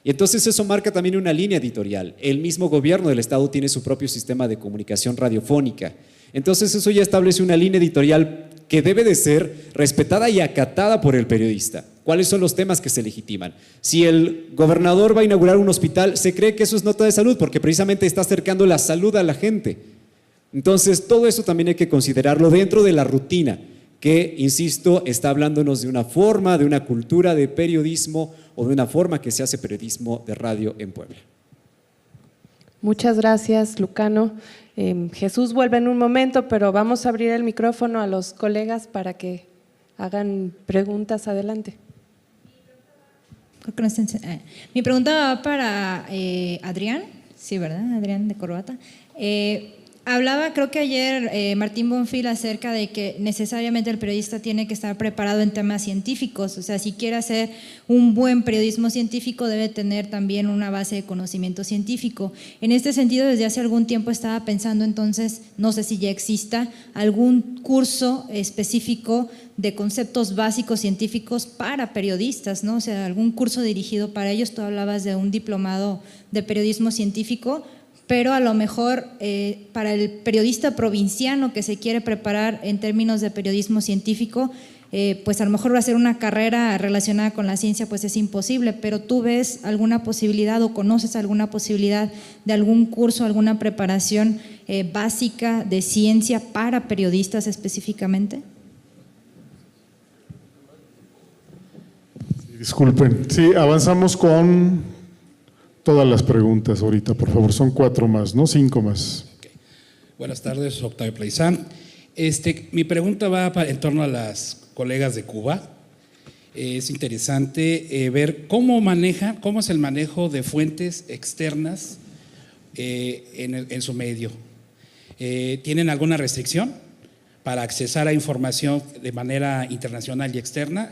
Y entonces eso marca también una línea editorial. El mismo gobierno del estado tiene su propio sistema de comunicación radiofónica. Entonces eso ya establece una línea editorial que debe de ser respetada y acatada por el periodista. ¿Cuáles son los temas que se legitiman? Si el gobernador va a inaugurar un hospital, se cree que eso es nota de salud porque precisamente está acercando la salud a la gente. Entonces todo eso también hay que considerarlo dentro de la rutina que, insisto, está hablándonos de una forma, de una cultura de periodismo o de una forma que se hace periodismo de radio en Puebla. Muchas gracias, Lucano. Jesús vuelve en un momento, pero vamos a abrir el micrófono a los colegas para que hagan preguntas. Adelante. Creo que no está mi pregunta va para Adrián, sí, ¿verdad? Adrián de Corbata. Hablaba, creo que ayer, Martín Bonfil, acerca de que necesariamente el periodista tiene que estar preparado en temas científicos. O sea, si quiere hacer un buen periodismo científico, debe tener también una base de conocimiento científico. En este sentido, desde hace algún tiempo estaba pensando entonces, no sé si ya exista, algún curso específico de conceptos básicos científicos para periodistas, ¿no? O sea, algún curso dirigido para ellos. Tú hablabas de un diplomado de periodismo científico, pero a lo mejor para el periodista provinciano que se quiere preparar en términos de periodismo científico, pues a lo mejor va a ser una carrera relacionada con la ciencia, pues es imposible, pero ¿tú ves alguna posibilidad o conoces alguna posibilidad de algún curso, alguna preparación básica de ciencia para periodistas específicamente? Disculpen, sí, avanzamos con todas las preguntas ahorita, por favor. Son 4 más, ¿no? 5 más. Okay. Buenas tardes, Octavio Pleizán. Mi pregunta va en torno a las colegas de Cuba. Es interesante ver cómo es el manejo de fuentes externas en su medio. ¿Tienen alguna restricción para accesar a información de manera internacional y externa,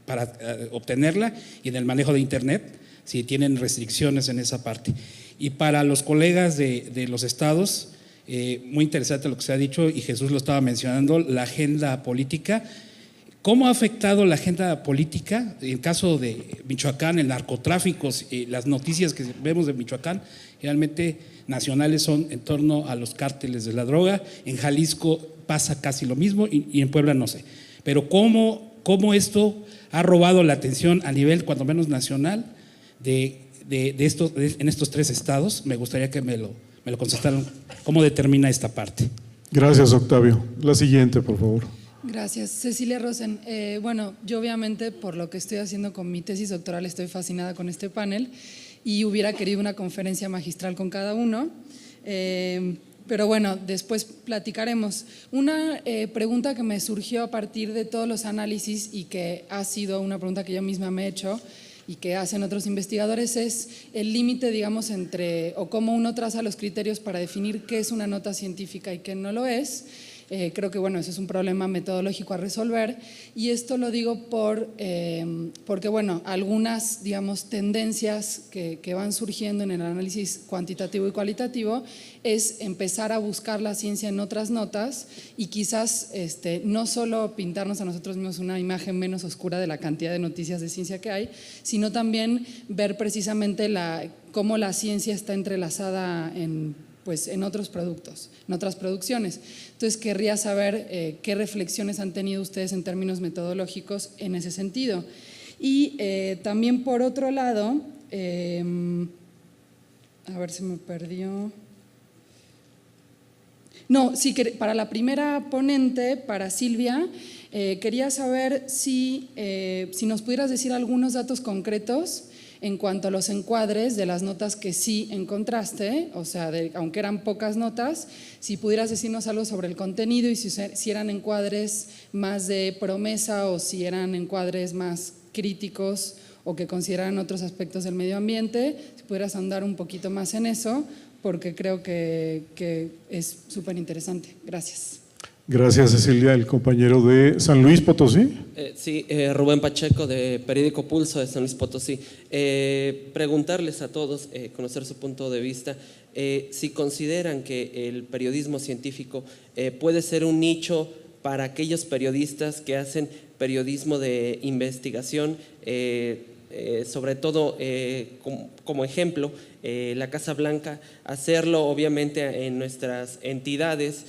para obtenerla, y en el manejo de Internet? Si tienen restricciones en esa parte. Y para los colegas de los estados, muy interesante lo que se ha dicho, y Jesús lo estaba mencionando, la agenda política. ¿Cómo ha afectado la agenda política? En el caso de Michoacán, el narcotráfico, las noticias que vemos de Michoacán, realmente nacionales son en torno a los cárteles de la droga. En Jalisco pasa casi lo mismo y en Puebla no sé. Pero ¿cómo esto ha robado la atención a nivel, cuando menos nacional, en estos 3 estados? Me gustaría que me lo contestaran. ¿Cómo determina esta parte? Gracias, Octavio. La siguiente, por favor. Gracias. Cecilia Rosen. Bueno, yo obviamente por lo que estoy haciendo con mi tesis doctoral estoy fascinada con este panel y hubiera querido una conferencia magistral con cada uno, pero bueno, después platicaremos. Una pregunta que me surgió a partir de todos los análisis y que ha sido una pregunta que yo misma me he hecho y que hacen otros investigadores es el límite, digamos, entre o cómo uno traza los criterios para definir qué es una nota científica y qué no lo es. Creo que bueno, ese es un problema metodológico a resolver y esto lo digo porque bueno, algunas digamos tendencias que van surgiendo en el análisis cuantitativo y cualitativo es empezar a buscar la ciencia en otras notas y quizás no solo pintarnos a nosotros mismos una imagen menos oscura de la cantidad de noticias de ciencia que hay, sino también ver precisamente cómo la ciencia está entrelazada en otros productos, en otras producciones. Entonces querría saber qué reflexiones han tenido ustedes en términos metodológicos en ese sentido. Y también por otro lado, a ver si me perdió. No, sí, para la primera ponente, para Silvia, quería saber si nos pudieras decir algunos datos concretos en cuanto a los encuadres de las notas que sí encontraste, o sea, aunque eran pocas notas, si pudieras decirnos algo sobre el contenido y si eran encuadres más de promesa o si eran encuadres más críticos o que consideraran otros aspectos del medio ambiente, si pudieras ahondar un poquito más en eso, porque creo que es súper interesante. Gracias. Gracias, Cecilia. El compañero de San Luis Potosí. Sí, Rubén Pacheco, de Periódico Pulso de San Luis Potosí. Preguntarles a todos, conocer su punto de vista, si consideran que el periodismo científico puede ser un nicho para aquellos periodistas que hacen periodismo de investigación, sobre todo como ejemplo, la Casa Blanca, hacerlo obviamente en nuestras entidades,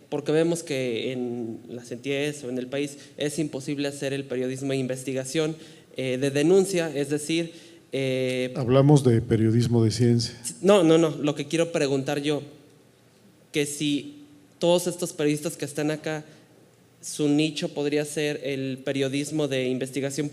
porque vemos que en las entidades o en el país es imposible hacer el periodismo de investigación, de denuncia, es decir… Hablamos de periodismo de ciencia. No, lo que quiero preguntar yo, que si todos estos periodistas que están acá, su nicho podría ser el periodismo de investigación,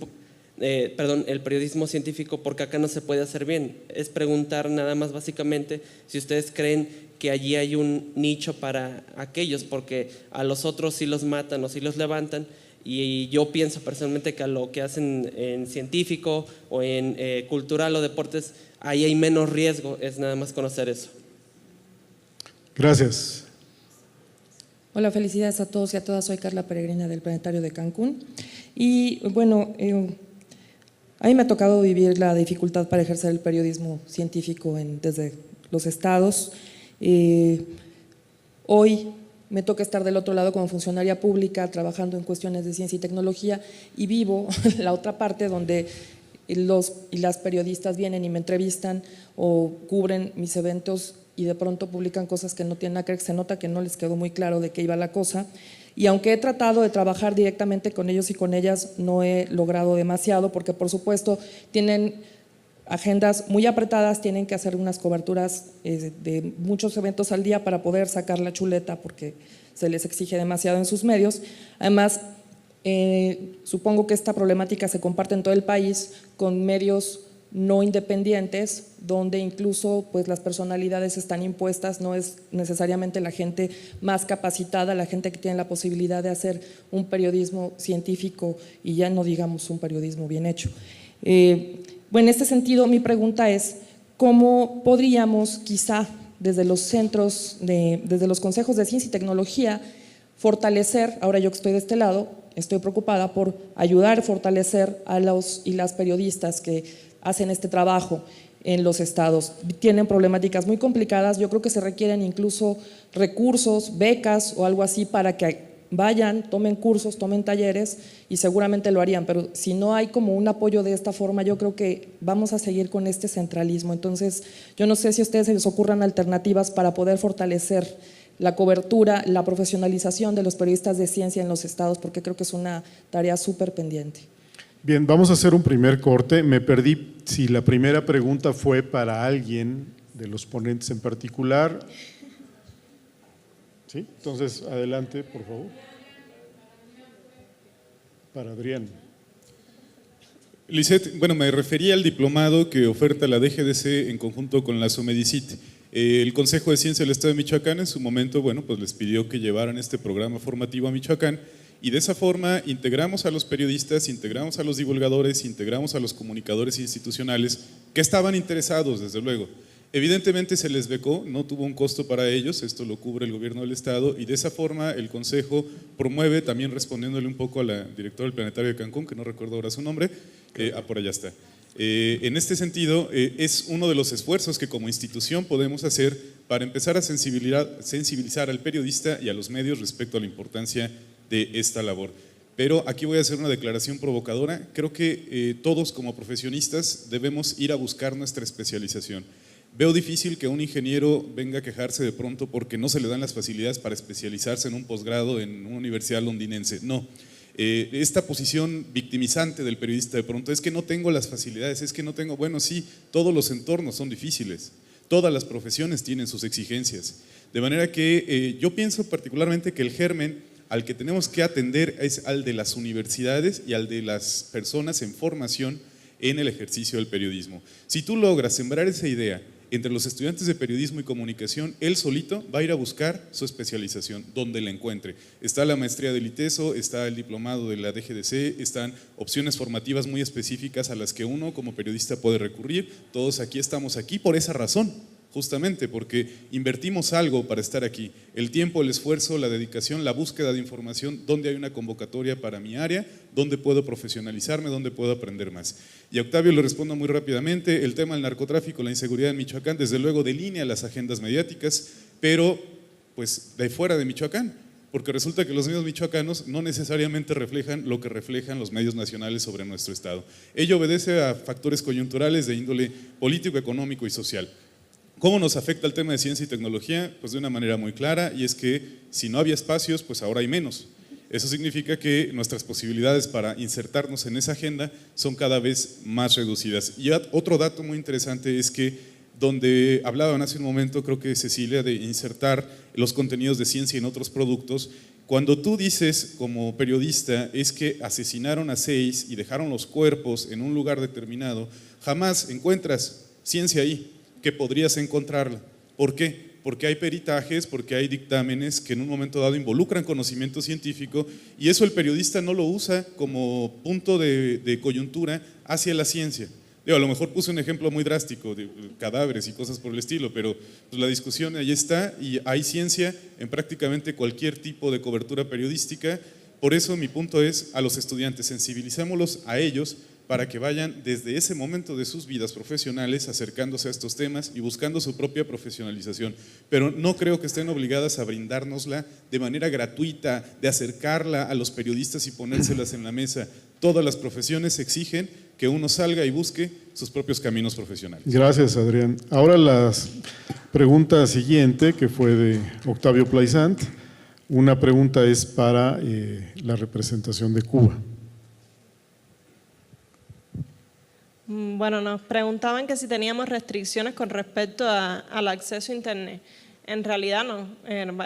el periodismo científico, porque acá no se puede hacer bien. Es preguntar nada más básicamente si ustedes creen que allí hay un nicho para aquellos, porque a los otros sí los matan o sí los levantan, y yo pienso personalmente que a lo que hacen en científico o en cultural o deportes, ahí hay menos riesgo, es nada más conocer eso. Gracias. Hola, felicidades a todos y a todas. Soy Carla Peregrina del Planetario de Cancún. Y bueno, a mí me ha tocado vivir la dificultad para ejercer el periodismo científico desde los estados. Hoy me toca estar del otro lado como funcionaria pública, trabajando en cuestiones de ciencia y tecnología, y vivo la otra parte donde los y las periodistas vienen y me entrevistan o cubren mis eventos y de pronto publican cosas que no tienen nada que ver, que se nota que no les quedó muy claro de qué iba la cosa. Y aunque he tratado de trabajar directamente con ellos y con ellas, no he logrado demasiado, porque por supuesto tienen agendas muy apretadas, tienen que hacer unas coberturas de muchos eventos al día para poder sacar la chuleta, porque se les exige demasiado en sus medios. Además, supongo que esta problemática se comparte en todo el país con medios no independientes, donde incluso pues las personalidades están impuestas, no es necesariamente la gente más capacitada, la gente que tiene la posibilidad de hacer un periodismo científico y ya no digamos un periodismo bien hecho. Bueno, en este sentido mi pregunta es, ¿cómo podríamos quizá desde los centros, desde los consejos de ciencia y tecnología, fortalecer, ahora yo que estoy de este lado, estoy preocupada por ayudar a fortalecer a los y las periodistas que hacen este trabajo en los estados? Tienen problemáticas muy complicadas, yo creo que se requieren incluso recursos, becas o algo así para que vayan, tomen cursos, tomen talleres y seguramente lo harían, pero si no hay como un apoyo de esta forma, yo creo que vamos a seguir con este centralismo. Entonces, yo no sé si a ustedes se les ocurran alternativas para poder fortalecer la cobertura, la profesionalización de los periodistas de ciencia en los estados, porque creo que es una tarea súper pendiente. Bien, vamos a hacer un primer corte. Me perdí si la primera pregunta fue para alguien de los ponentes en particular. ¿Sí? Entonces, adelante, por favor. Para Adrián. Lisette, bueno, me refería al diplomado que oferta la DGDC en conjunto con la SOMEDICIT. El Consejo de Ciencia del Estado de Michoacán en su momento, bueno, pues les pidió que llevaran este programa formativo a Michoacán, y de esa forma integramos a los periodistas, integramos a los divulgadores, integramos a los comunicadores institucionales que estaban interesados, desde luego. Evidentemente se les becó, no tuvo un costo para ellos, esto lo cubre el gobierno del estado, y de esa forma el Consejo promueve, también respondiéndole un poco a la directora del Planetario de Cancún, que no recuerdo ahora su nombre, por allá está. En este sentido, es uno de los esfuerzos que como institución podemos hacer para empezar a sensibilizar al periodista y a los medios respecto a la importancia de esta labor. Pero aquí voy a hacer una declaración provocadora. Creo que todos como profesionistas debemos ir a buscar nuestra especialización. Veo difícil que un ingeniero venga a quejarse de pronto porque no se le dan las facilidades para especializarse en un posgrado en una universidad londinense. No. Esta posición victimizante del periodista de pronto es que no tengo las facilidades, es que no tengo… Bueno, sí, todos los entornos son difíciles, todas las profesiones tienen sus exigencias. De manera que yo pienso particularmente que el germen al que tenemos que atender es al de las universidades y al de las personas en formación en el ejercicio del periodismo. Si tú logras sembrar esa idea entre los estudiantes de periodismo y comunicación, él solito va a ir a buscar su especialización donde la encuentre. Está la maestría del ITESO, está el diplomado de la DGDC, están opciones formativas muy específicas a las que uno como periodista puede recurrir. Todos aquí estamos aquí por esa razón, justamente porque invertimos algo para estar aquí, el tiempo, el esfuerzo, la dedicación, la búsqueda de información, dónde hay una convocatoria para mi área, dónde puedo profesionalizarme, dónde puedo aprender más. Y a Octavio le respondo muy rápidamente, el tema del narcotráfico, la inseguridad en Michoacán, desde luego delinea las agendas mediáticas, pero pues de fuera de Michoacán, porque resulta que los medios michoacanos no necesariamente reflejan lo que reflejan los medios nacionales sobre nuestro estado. Ello obedece a factores coyunturales de índole político, económico y social. ¿Cómo nos afecta el tema de ciencia y tecnología? Pues de una manera muy clara, y es que si no había espacios, pues ahora hay menos. Eso significa que nuestras posibilidades para insertarnos en esa agenda son cada vez más reducidas. Y otro dato muy interesante es que donde hablaban hace un momento, creo que Cecilia, de insertar los contenidos de ciencia en otros productos, cuando tú dices como periodista es que asesinaron a 6 y dejaron los cuerpos en un lugar determinado, jamás encuentras ciencia ahí, que podrías encontrarla. ¿Por qué? Porque hay peritajes, porque hay dictámenes que en un momento dado involucran conocimiento científico, y eso el periodista no lo usa como punto de coyuntura hacia la ciencia. A lo mejor puse un ejemplo muy drástico de cadáveres y cosas por el estilo, pero pues la discusión ahí está y hay ciencia en prácticamente cualquier tipo de cobertura periodística. Por eso mi punto es a los estudiantes, sensibilicémoslos a ellos para que vayan desde ese momento de sus vidas profesionales acercándose a estos temas y buscando su propia profesionalización. Pero no creo que estén obligadas a brindárnosla de manera gratuita, de acercarla a los periodistas y ponérselas en la mesa. Todas las profesiones exigen que uno salga y busque sus propios caminos profesionales. Gracias, Adrián. Ahora la pregunta siguiente, que fue de Octavio Plaisant. Una pregunta es para la representación de Cuba. Bueno, nos preguntaban que si teníamos restricciones con respecto al acceso a Internet. En realidad no,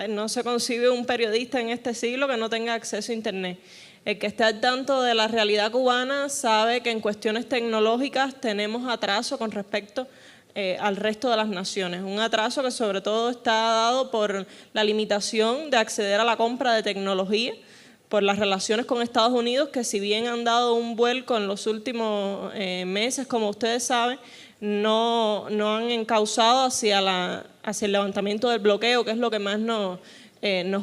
no se concibe un periodista en este siglo que no tenga acceso a Internet. El que esté al tanto de la realidad cubana sabe que en cuestiones tecnológicas tenemos atraso con respecto al resto de las naciones. Un atraso que sobre todo está dado por la limitación de acceder a la compra de tecnología, por las relaciones con Estados Unidos, que si bien han dado un vuelco en los últimos meses, como ustedes saben, no han encauzado hacia el levantamiento del bloqueo, que es lo que más nos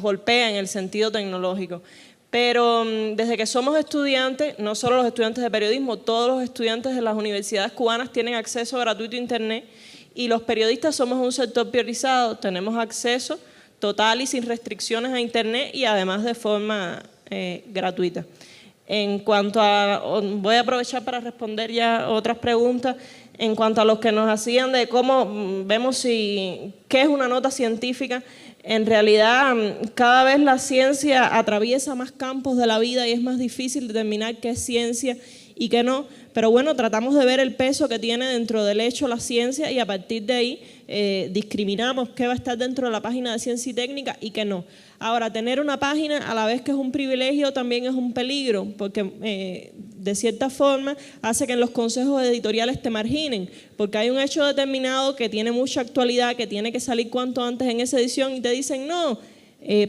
golpea en el sentido tecnológico. Pero desde que somos estudiantes, no solo los estudiantes de periodismo, todos los estudiantes de las universidades cubanas tienen acceso gratuito a Internet, y los periodistas somos un sector priorizado, tenemos acceso total y sin restricciones a Internet y además de forma gratuita. En cuanto a, voy a aprovechar para responder ya otras preguntas, en cuanto a los que nos hacían de cómo vemos qué es una nota científica. En realidad, cada vez la ciencia atraviesa más campos de la vida y es más difícil determinar qué es ciencia y qué no. Pero bueno, tratamos de ver el peso que tiene dentro del hecho la ciencia y a partir de ahí discriminamos qué va a estar dentro de la página de ciencia y técnica y qué no. Ahora, tener una página a la vez que es un privilegio también es un peligro, porque de cierta forma hace que en los consejos editoriales te marginen, porque hay un hecho determinado que tiene mucha actualidad, que tiene que salir cuanto antes en esa edición y te dicen no,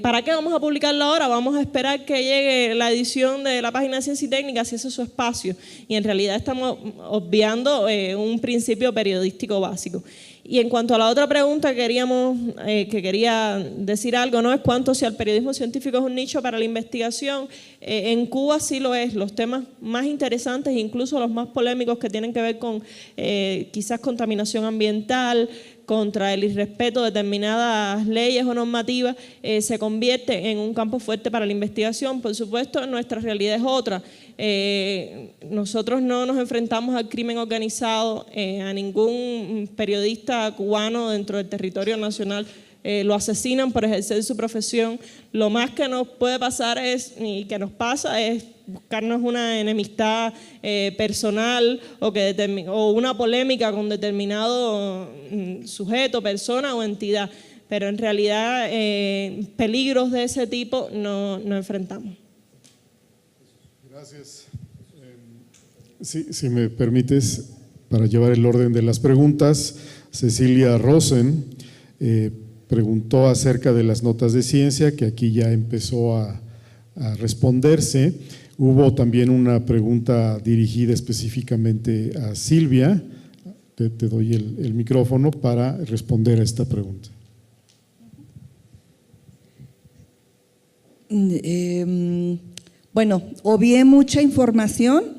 ¿para qué vamos a publicarlo ahora? Vamos a esperar que llegue la edición de la página de ciencia y técnica si ese es su espacio. Y en realidad estamos obviando un principio periodístico básico. Y en cuanto a la otra pregunta que quería decir algo, ¿no? Es cuánto si el periodismo científico es un nicho para la investigación. En Cuba sí lo es. Los temas más interesantes, incluso los más polémicos que tienen que ver con quizás contaminación ambiental, contra el irrespeto de determinadas leyes o normativas, se convierte en un campo fuerte para la investigación. Por supuesto, nuestra realidad es otra. Nosotros no nos enfrentamos al crimen organizado, a ningún periodista cubano dentro del territorio nacional lo asesinan por ejercer su profesión. Lo más que nos puede pasar y que nos pasa es buscarnos una enemistad personal o una polémica con determinado sujeto, persona o entidad. Pero en realidad peligros de ese tipo no enfrentamos. Gracias. Si me permites, para llevar el orden de las preguntas, Cecilia Rosen preguntó acerca de las notas de ciencia, que aquí ya empezó a responderse. Hubo también una pregunta dirigida específicamente a Silvia, te doy el micrófono para responder a esta pregunta. Bueno, obvié mucha información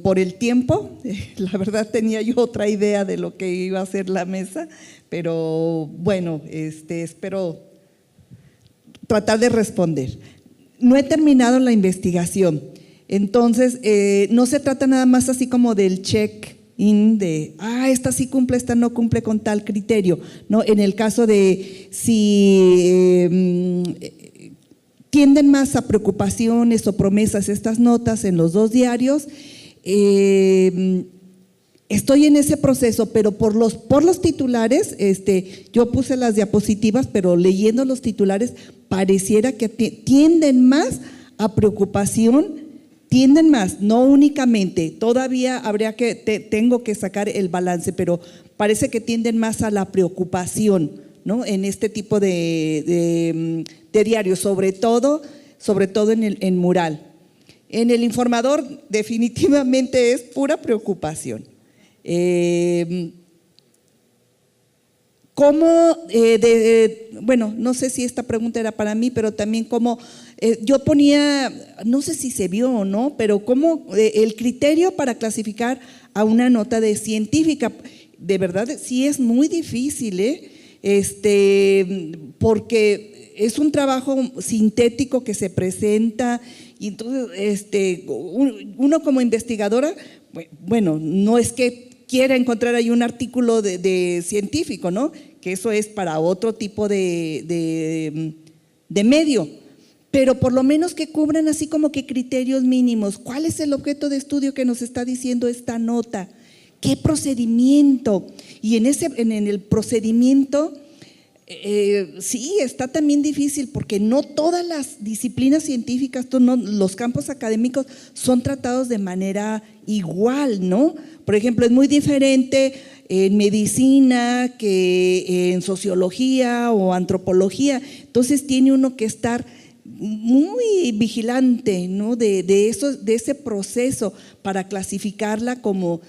por el tiempo. La verdad tenía yo otra idea de lo que iba a ser la mesa, pero bueno, espero tratar de responder. No he terminado la investigación, entonces no se trata nada más así como del check-in de, esta sí cumple, esta no cumple con tal criterio, ¿no? En el caso de si tienden más a preocupaciones o promesas estas notas en los dos diarios, estoy en ese proceso, pero por los titulares, yo puse las diapositivas, pero leyendo los titulares pareciera que tienden más a preocupación, tienden más, no únicamente, todavía tengo que sacar el balance, pero parece que tienden más a la preocupación, ¿no? En este tipo de diarios, sobre todo en Mural. En El Informador definitivamente es pura preocupación. Bueno, no sé si esta pregunta era para mí, pero también yo ponía, no sé si se vio o no, pero como el criterio para clasificar a una nota de científica, de verdad sí es muy difícil, porque es un trabajo sintético que se presenta y entonces uno como investigadora, bueno, no es que quiera encontrar ahí un artículo de científico, ¿no? Que eso es para otro tipo de medio, pero por lo menos que cubran así como que criterios mínimos. ¿Cuál es el objeto de estudio que nos está diciendo esta nota? ¿Qué procedimiento? Y en el procedimiento, sí, está también difícil porque no todas las disciplinas científicas, los campos académicos son tratados de manera igual, ¿no? Por ejemplo, es muy diferente en medicina que en sociología o antropología, entonces tiene uno que estar muy vigilante, ¿no? de ese proceso para clasificarla como,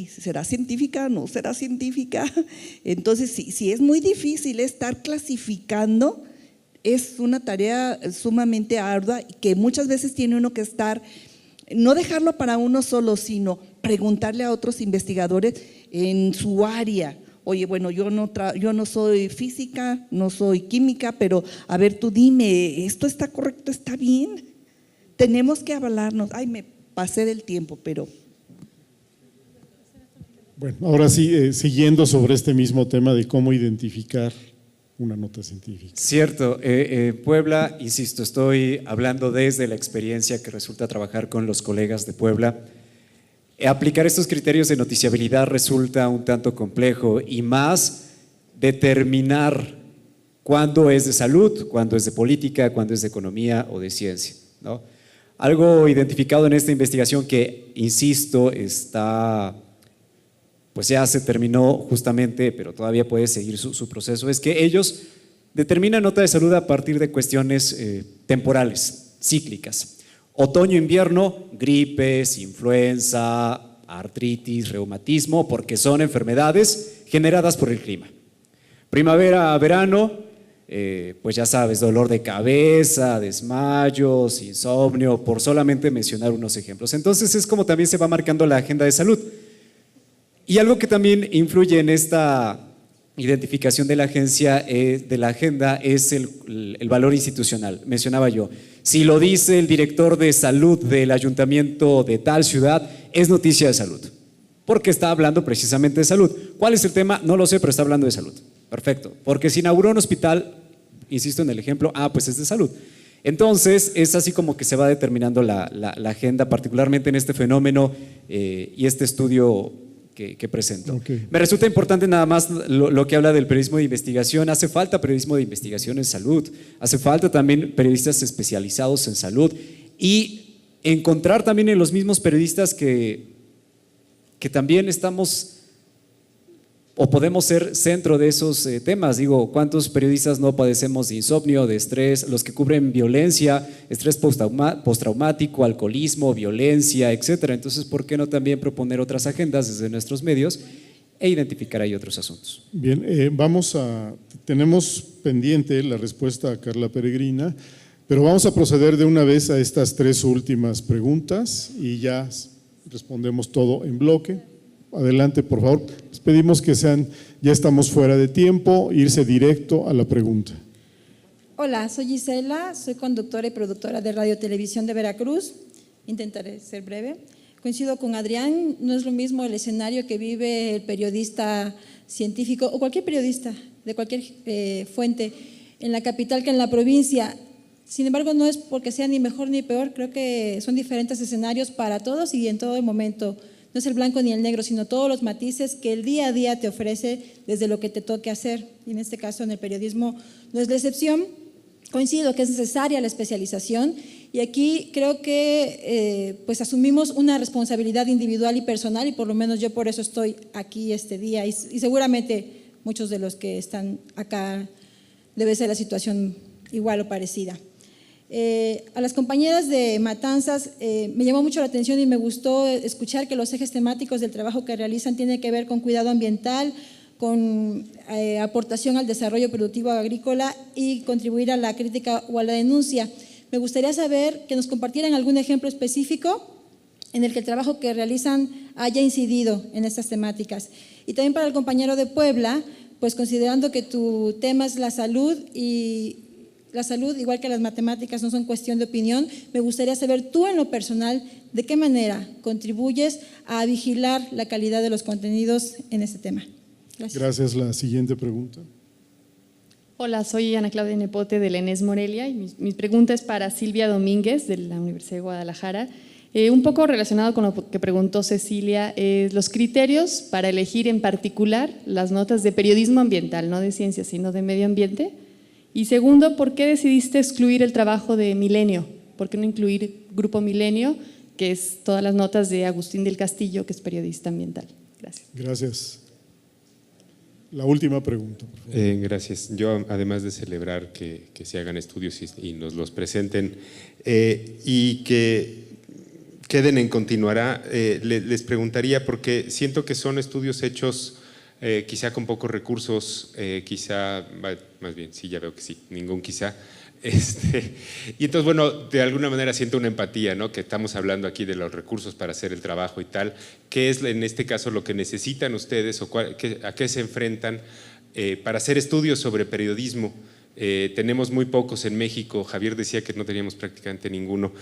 ¿será científica? ¿No será científica? Entonces, sí es muy difícil estar clasificando, es una tarea sumamente ardua que muchas veces tiene uno que estar, no dejarlo para uno solo, sino preguntarle a otros investigadores en su área. Oye, bueno, yo no soy física, no soy química, pero a ver, tú dime, ¿esto está correcto? ¿Está bien? Tenemos que avalarnos. Me pasé del tiempo, pero… Bueno, ahora sí, siguiendo sobre este mismo tema de cómo identificar una nota científica. Cierto, Puebla, insisto, estoy hablando desde la experiencia que resulta trabajar con los colegas de Puebla. Aplicar estos criterios de noticiabilidad resulta un tanto complejo y más determinar cuándo es de salud, cuándo es de política, cuándo es de economía o de ciencia, ¿no? Algo identificado en esta investigación que, insisto, pues ya se terminó justamente, pero todavía puede seguir su proceso, es que ellos determinan nota de salud a partir de cuestiones temporales, cíclicas. Otoño-invierno, gripes, influenza, artritis, reumatismo, porque son enfermedades generadas por el clima. Primavera-verano, pues ya sabes, dolor de cabeza, desmayos, insomnio, por solamente mencionar unos ejemplos. Entonces es como también se va marcando la agenda de salud. Y algo que también influye en esta identificación de la agencia, de la agenda, es el valor institucional. Mencionaba yo, si lo dice el director de salud del ayuntamiento de tal ciudad, es noticia de salud, porque está hablando precisamente de salud. ¿Cuál es el tema? No lo sé, pero está hablando de salud. Perfecto, porque si inauguró un hospital, insisto en el ejemplo, pues es de salud. Entonces es así como que se va determinando la agenda, particularmente en este fenómeno y este estudio que presento. Okay. Me resulta importante nada más lo que habla del periodismo de investigación. Hace falta periodismo de investigación en salud, hace falta también periodistas especializados en salud y encontrar también en los mismos periodistas que también estamos o podemos ser centro de esos temas. Digo, ¿cuántos periodistas no padecemos de insomnio, de estrés? Los que cubren violencia, estrés postraumático, alcoholismo, violencia, etcétera. Entonces, ¿por qué no también proponer otras agendas desde nuestros medios e identificar ahí otros asuntos. Bien, tenemos pendiente la respuesta a Carla Peregrina, pero vamos a proceder de una vez a estas 3 últimas preguntas y ya respondemos todo en bloque. Adelante, por favor. Les pedimos que ya estamos fuera de tiempo, irse directo a la pregunta. Hola, soy Gisela, soy conductora y productora de Radio Televisión de Veracruz. Intentaré ser breve. Coincido con Adrián, no es lo mismo el escenario que vive el periodista científico o cualquier periodista de cualquier fuente en la capital que en la provincia. Sin embargo, no es porque sea ni mejor ni peor, creo que son diferentes escenarios para todos y en todo momento. No es el blanco ni el negro, sino todos los matices que el día a día te ofrece desde lo que te toque hacer. Y en este caso, en el periodismo no es la excepción. Coincido que es necesaria la especialización y aquí creo que pues asumimos una responsabilidad individual y personal y por lo menos yo por eso estoy aquí este día y seguramente muchos de los que están acá debe ser la situación igual o parecida. A las compañeras de Matanzas me llamó mucho la atención y me gustó escuchar que los ejes temáticos del trabajo que realizan tienen que ver con cuidado ambiental, con aportación al desarrollo productivo agrícola y contribuir a la crítica o a la denuncia. Me gustaría saber que nos compartieran algún ejemplo específico en el que el trabajo que realizan haya incidido en estas temáticas. Y también para el compañero de Puebla, pues considerando que tu tema es la salud y la salud, igual que las matemáticas, no son cuestión de opinión, me gustaría saber tú en lo personal de qué manera contribuyes a vigilar la calidad de los contenidos en este tema. Gracias. Gracias. La siguiente pregunta. Hola, soy Ana Claudia Nepote del ENES Morelia y mi pregunta es para Silvia Domínguez de la Universidad de Guadalajara. Un poco relacionado con lo que preguntó Cecilia, los criterios para elegir en particular las notas de periodismo ambiental, no de ciencias, sino de medio ambiente. Y segundo, ¿por qué decidiste excluir el trabajo de Milenio? ¿Por qué no incluir Grupo Milenio, que es todas las notas de Agustín del Castillo, que es periodista ambiental? Gracias. Gracias. La última pregunta. Por favor. Gracias. Yo, además de celebrar que se hagan estudios y nos los presenten y que queden en continuará, les preguntaría, porque siento que son estudios hechos quizá con pocos recursos, quizá, más bien, sí, ya veo que sí, ningún quizá. Y entonces, bueno, de alguna manera siento una empatía, ¿no? Que estamos hablando aquí de los recursos para hacer el trabajo y tal. ¿Qué es en este caso lo que necesitan ustedes o a qué se enfrentan para hacer estudios sobre periodismo? Tenemos muy pocos en México. Javier decía que no teníamos prácticamente ninguno.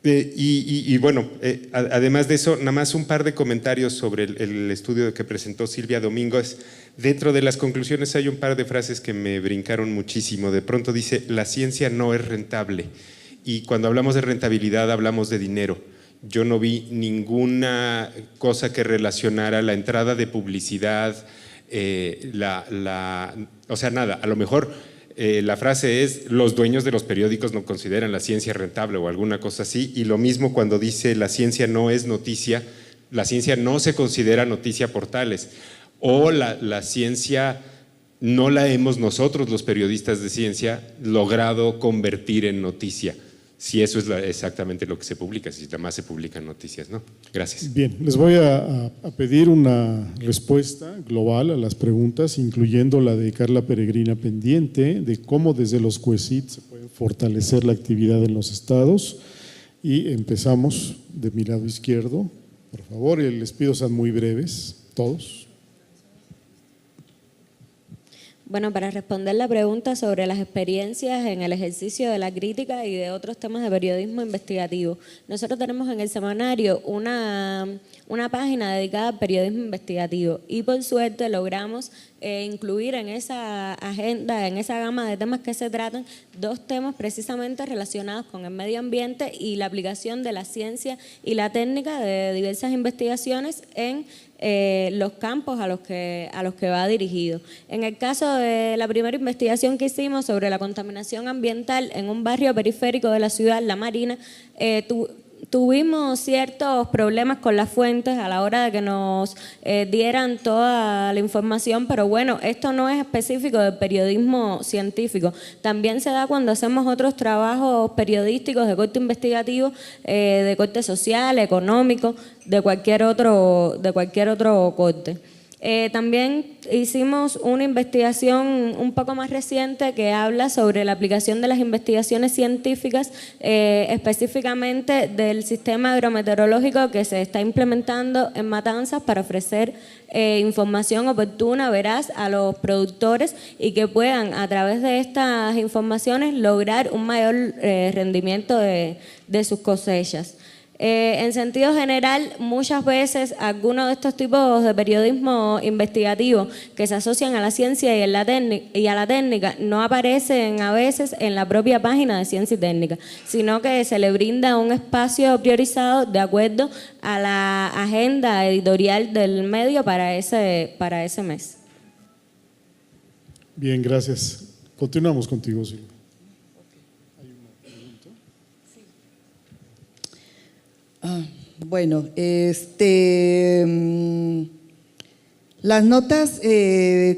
Y bueno, además de eso, nada más un par de comentarios sobre el estudio que presentó Silvia Domínguez. Dentro de las conclusiones hay un par de frases que me brincaron muchísimo. De pronto dice, la ciencia no es rentable. Y cuando hablamos de rentabilidad hablamos de dinero. Yo no vi ninguna cosa que relacionara la entrada de publicidad, o sea, nada, a lo mejor… la frase es, los dueños de los periódicos no consideran la ciencia rentable o alguna cosa así, y lo mismo cuando dice la ciencia no es noticia, la ciencia no se considera noticia por tales, o la ciencia no la hemos nosotros los periodistas de ciencia logrado convertir en noticia, si eso es exactamente lo que se publica, si además se publican noticias, ¿no? Gracias. Bien, les voy a pedir una respuesta global a las preguntas, incluyendo la de Carla Peregrina pendiente, de cómo desde los CUECIT se puede fortalecer la actividad en los estados. Y empezamos de mi lado izquierdo, por favor, y les pido sean muy breves, todos. Bueno, para responder la pregunta sobre las experiencias en el ejercicio de la crítica y de otros temas de periodismo investigativo, nosotros tenemos en el semanario una página dedicada al periodismo investigativo y por suerte logramos incluir en esa agenda, en esa gama de temas que se tratan, 2 temas precisamente relacionados con el medio ambiente y la aplicación de la ciencia y la técnica de diversas investigaciones en los campos a los que va dirigido. En el caso de la primera investigación que hicimos sobre la contaminación ambiental en un barrio periférico de la ciudad, La Marina, tuvimos ciertos problemas con las fuentes a la hora de que nos dieran toda la información, pero bueno, esto no es específico del periodismo científico. También se da cuando hacemos otros trabajos periodísticos de corte investigativo, de corte social, económico, de cualquier otro corte. También hicimos una investigación un poco más reciente que habla sobre la aplicación de las investigaciones científicas, específicamente del sistema agrometeorológico que se está implementando en Matanzas para ofrecer información oportuna, veraz a los productores y que puedan a través de estas informaciones lograr un mayor rendimiento de sus cosechas. En sentido general, muchas veces algunos de estos tipos de periodismo investigativo que se asocian a la ciencia y a la técnica no aparecen a veces en la propia página de Ciencia y Técnica, sino que se le brinda un espacio priorizado de acuerdo a la agenda editorial del medio para ese mes. Bien, gracias. Continuamos contigo, Silvia. Bueno, las notas,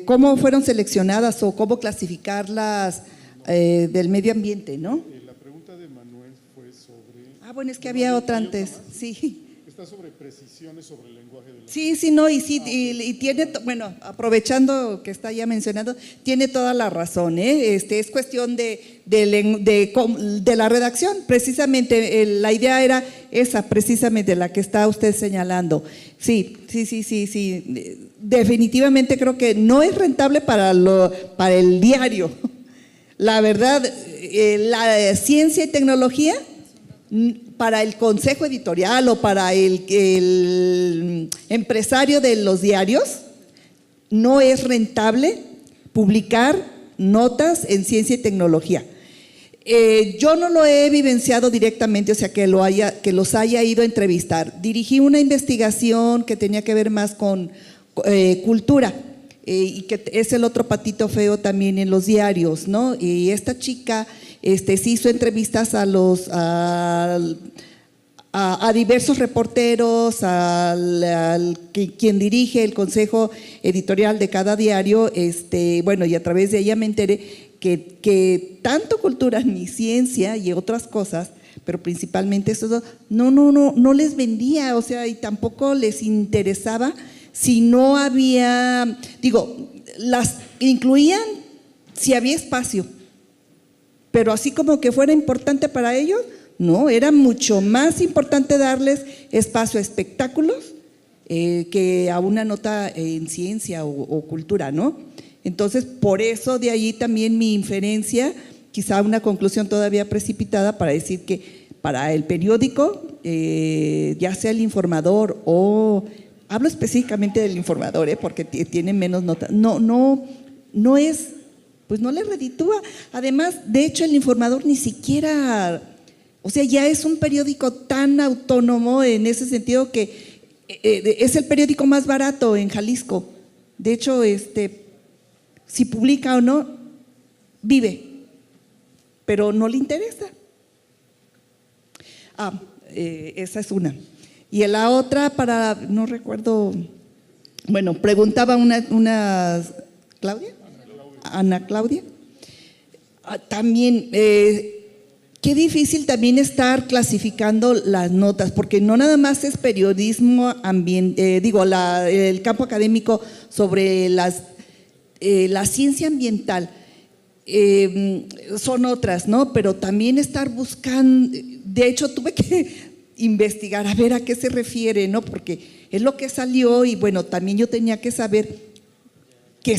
¿cómo fueron seleccionadas o cómo clasificarlas del medio ambiente, no? La pregunta de Manuel fue sobre… Bueno, es que había otra antes, sí. Está sobre precisiones sobre el lenguaje de la… Sí, no, y tiene, bueno, aprovechando que está ya mencionado, tiene toda la razón, es cuestión de la redacción, precisamente, la idea era esa, precisamente la que está usted señalando. Sí, definitivamente creo que no es rentable para el diario. La verdad, la ciencia y tecnología, para el consejo editorial o para el empresario de los diarios, no es rentable publicar notas en ciencia y tecnología. Yo no lo he vivenciado directamente, o sea, que los haya ido a entrevistar. Dirigí una investigación que tenía que ver más con cultura, y que es el otro patito feo también en los diarios, ¿no? Y esta chica se hizo entrevistas a diversos reporteros, quien dirige el consejo editorial de cada diario, bueno, y a través de ella me enteré que tanto cultura ni ciencia y otras cosas, pero principalmente eso no les vendía, o sea, y tampoco les interesaba si no había, las incluían si había espacio, pero así como que fuera importante para ellos, no, era mucho más importante darles espacio a espectáculos que a una nota en ciencia o cultura, ¿no? Entonces, por eso de ahí también mi inferencia, quizá una conclusión todavía precipitada para decir que para el periódico, ya sea el Informador o… Hablo específicamente del Informador, porque tiene menos notas. No es… Pues no le reditúa. Además, de hecho, el Informador ni siquiera… O sea, ya es un periódico tan autónomo en ese sentido que es el periódico más barato en Jalisco. De hecho, si publica o no, vive, pero no le interesa. Esa es una. Y la otra no recuerdo, bueno, preguntaba una ¿Claudia? Ana Claudia. También… qué difícil también estar clasificando las notas, porque no nada más es periodismo el campo académico sobre la ciencia ambiental, son otras, ¿no? Pero también estar buscando, de hecho tuve que investigar a ver a qué se refiere, ¿no? Porque es lo que salió y bueno, también yo tenía que saber qué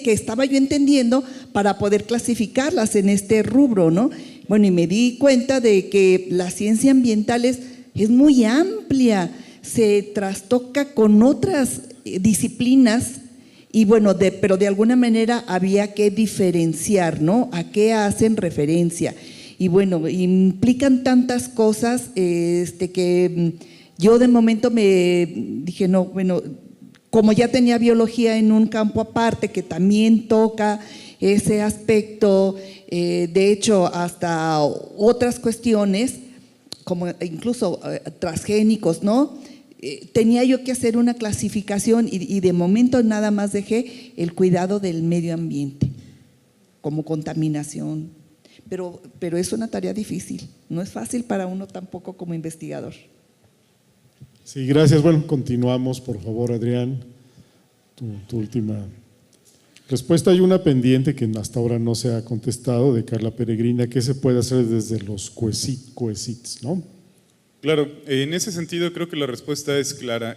estaba yo entendiendo para poder clasificarlas en este rubro, ¿no? Bueno, y me di cuenta de que la ciencia ambiental es muy amplia, se trastoca con otras disciplinas y bueno, pero de alguna manera había que diferenciar, ¿no? A qué hacen referencia. Y bueno, implican tantas cosas que yo de momento me dije, no, bueno, como ya tenía biología en un campo aparte que también toca ese aspecto, de hecho hasta otras cuestiones como incluso transgénicos, ¿no? Tenía yo que hacer una clasificación y de momento nada más dejé el cuidado del medio ambiente, como contaminación. Pero es una tarea difícil, no es fácil para uno tampoco como investigador. Sí, gracias. Bueno, continuamos, por favor, Adrián, tu última respuesta. Hay una pendiente que hasta ahora no se ha contestado de Carla Peregrina. ¿Qué se puede hacer desde los COECITs, no? Claro, en ese sentido creo que la respuesta es clara.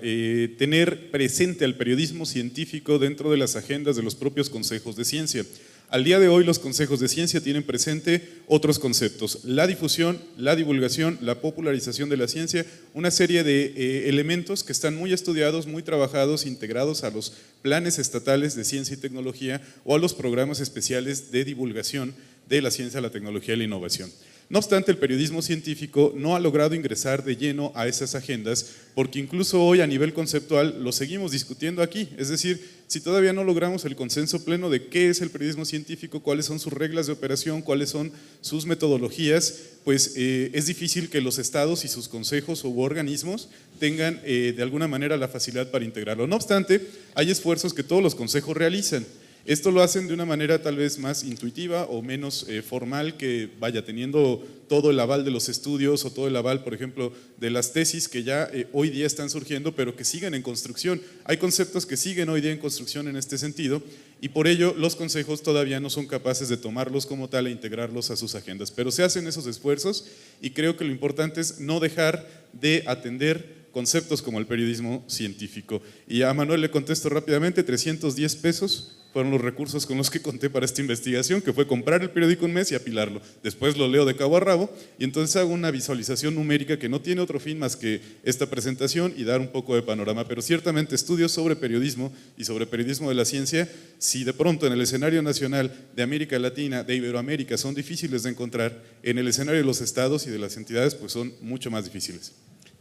Tener presente al periodismo científico dentro de las agendas de los propios consejos de ciencia. Al día de hoy los consejos de ciencia tienen presente otros conceptos, la difusión, la divulgación, la popularización de la ciencia, una serie de elementos que están muy estudiados, muy trabajados, integrados a los planes estatales de ciencia y tecnología o a los programas especiales de divulgación de la ciencia, la tecnología y la innovación. No obstante, el periodismo científico no ha logrado ingresar de lleno a esas agendas porque incluso hoy a nivel conceptual lo seguimos discutiendo aquí. Es decir, si todavía no logramos el consenso pleno de qué es el periodismo científico, cuáles son sus reglas de operación, cuáles son sus metodologías, pues es difícil que los estados y sus consejos u organismos tengan de alguna manera la facilidad para integrarlo. No obstante, hay esfuerzos que todos los consejos realizan. Esto lo hacen de una manera tal vez más intuitiva o menos formal, que vaya teniendo todo el aval de los estudios o todo el aval, por ejemplo, de las tesis que ya hoy día están surgiendo, pero que siguen en construcción. Hay conceptos que siguen hoy día en construcción en este sentido y por ello los consejos todavía no son capaces de tomarlos como tal e integrarlos a sus agendas. Pero se hacen esos esfuerzos y creo que lo importante es no dejar de atender conceptos como el periodismo científico. Y a Manuel le contesto rápidamente, 310 pesos fueron los recursos con los que conté para esta investigación, que fue comprar el periódico un mes y apilarlo. Después lo leo de cabo a rabo y entonces hago una visualización numérica que no tiene otro fin más que esta presentación y dar un poco de panorama. Pero ciertamente estudios sobre periodismo y sobre periodismo de la ciencia, si de pronto en el escenario nacional de América Latina, de Iberoamérica, son difíciles de encontrar, en el escenario de los estados y de las entidades, pues son mucho más difíciles.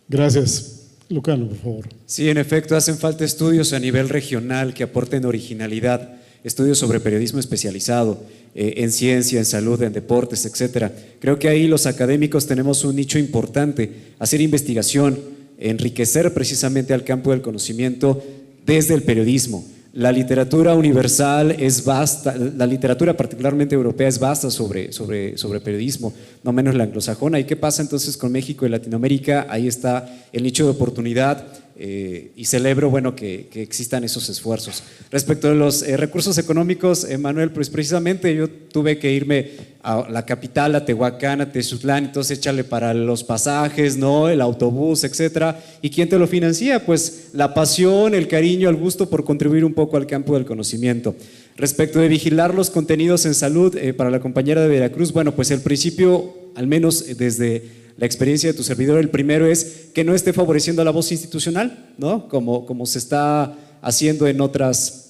Gracias. Lucano, por favor. Sí, en efecto, hacen falta estudios a nivel regional que aporten originalidad, estudios sobre periodismo especializado, en ciencia, en salud, en deportes, etcétera. Creo que ahí los académicos tenemos un nicho importante, hacer investigación, enriquecer precisamente al campo del conocimiento desde el periodismo. La literatura universal es vasta, la literatura particularmente europea es vasta sobre periodismo, no menos la anglosajona. ¿Y qué pasa entonces con México y Latinoamérica? Ahí está el nicho de oportunidad y celebro que existan esos esfuerzos. Respecto a los recursos económicos, Manuel, pues precisamente yo tuve que irme a la capital, a Tehuacán, a Teciutlán, entonces échale para los pasajes, ¿no? El autobús, etcétera. ¿Y quién te lo financia? Pues la pasión, el cariño, el gusto por contribuir un poco al campo del conocimiento. Respecto de vigilar los contenidos en salud, para la compañera de Veracruz, bueno, pues el principio, al menos desde la experiencia de tu servidor, el primero es que no esté favoreciendo a la voz institucional, ¿no? Como se está haciendo en otras,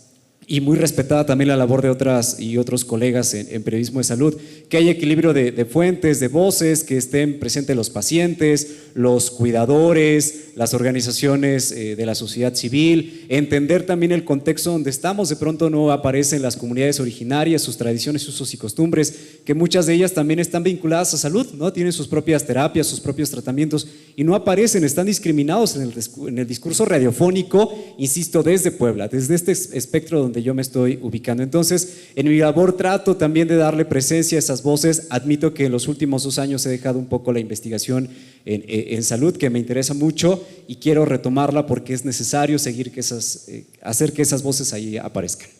y muy respetada también la labor de otras y otros colegas en periodismo de salud, que haya equilibrio de fuentes, de voces, que estén presentes los pacientes, los cuidadores, las organizaciones de la sociedad civil, entender también el contexto donde estamos. De pronto no aparecen las comunidades originarias, sus tradiciones, usos y costumbres, que muchas de ellas también están vinculadas a salud, ¿no? Tienen sus propias terapias, sus propios tratamientos y no aparecen, están discriminados en el discurso radiofónico, insisto, desde Puebla, desde este espectro donde yo me estoy ubicando. Entonces, en mi labor trato también de darle presencia a esas voces. Admito que en los últimos 2 años he dejado un poco la investigación en salud, que me interesa mucho y quiero retomarla porque es necesario seguir hacer que esas voces ahí aparezcan.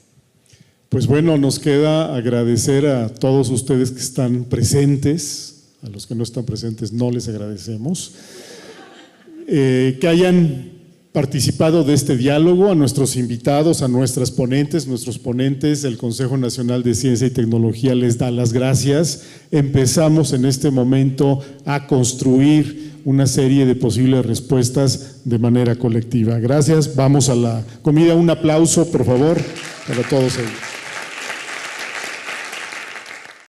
Pues bueno, nos queda agradecer a todos ustedes que están presentes, a los que no están presentes no les agradecemos, que hayan participado de este diálogo, a nuestros invitados, a nuestras ponentes, nuestros ponentes. El Consejo Nacional de Ciencia y Tecnología les da las gracias. Empezamos en este momento a construir una serie de posibles respuestas de manera colectiva. Gracias, vamos a la comida. Un aplauso, por favor, para todos ellos.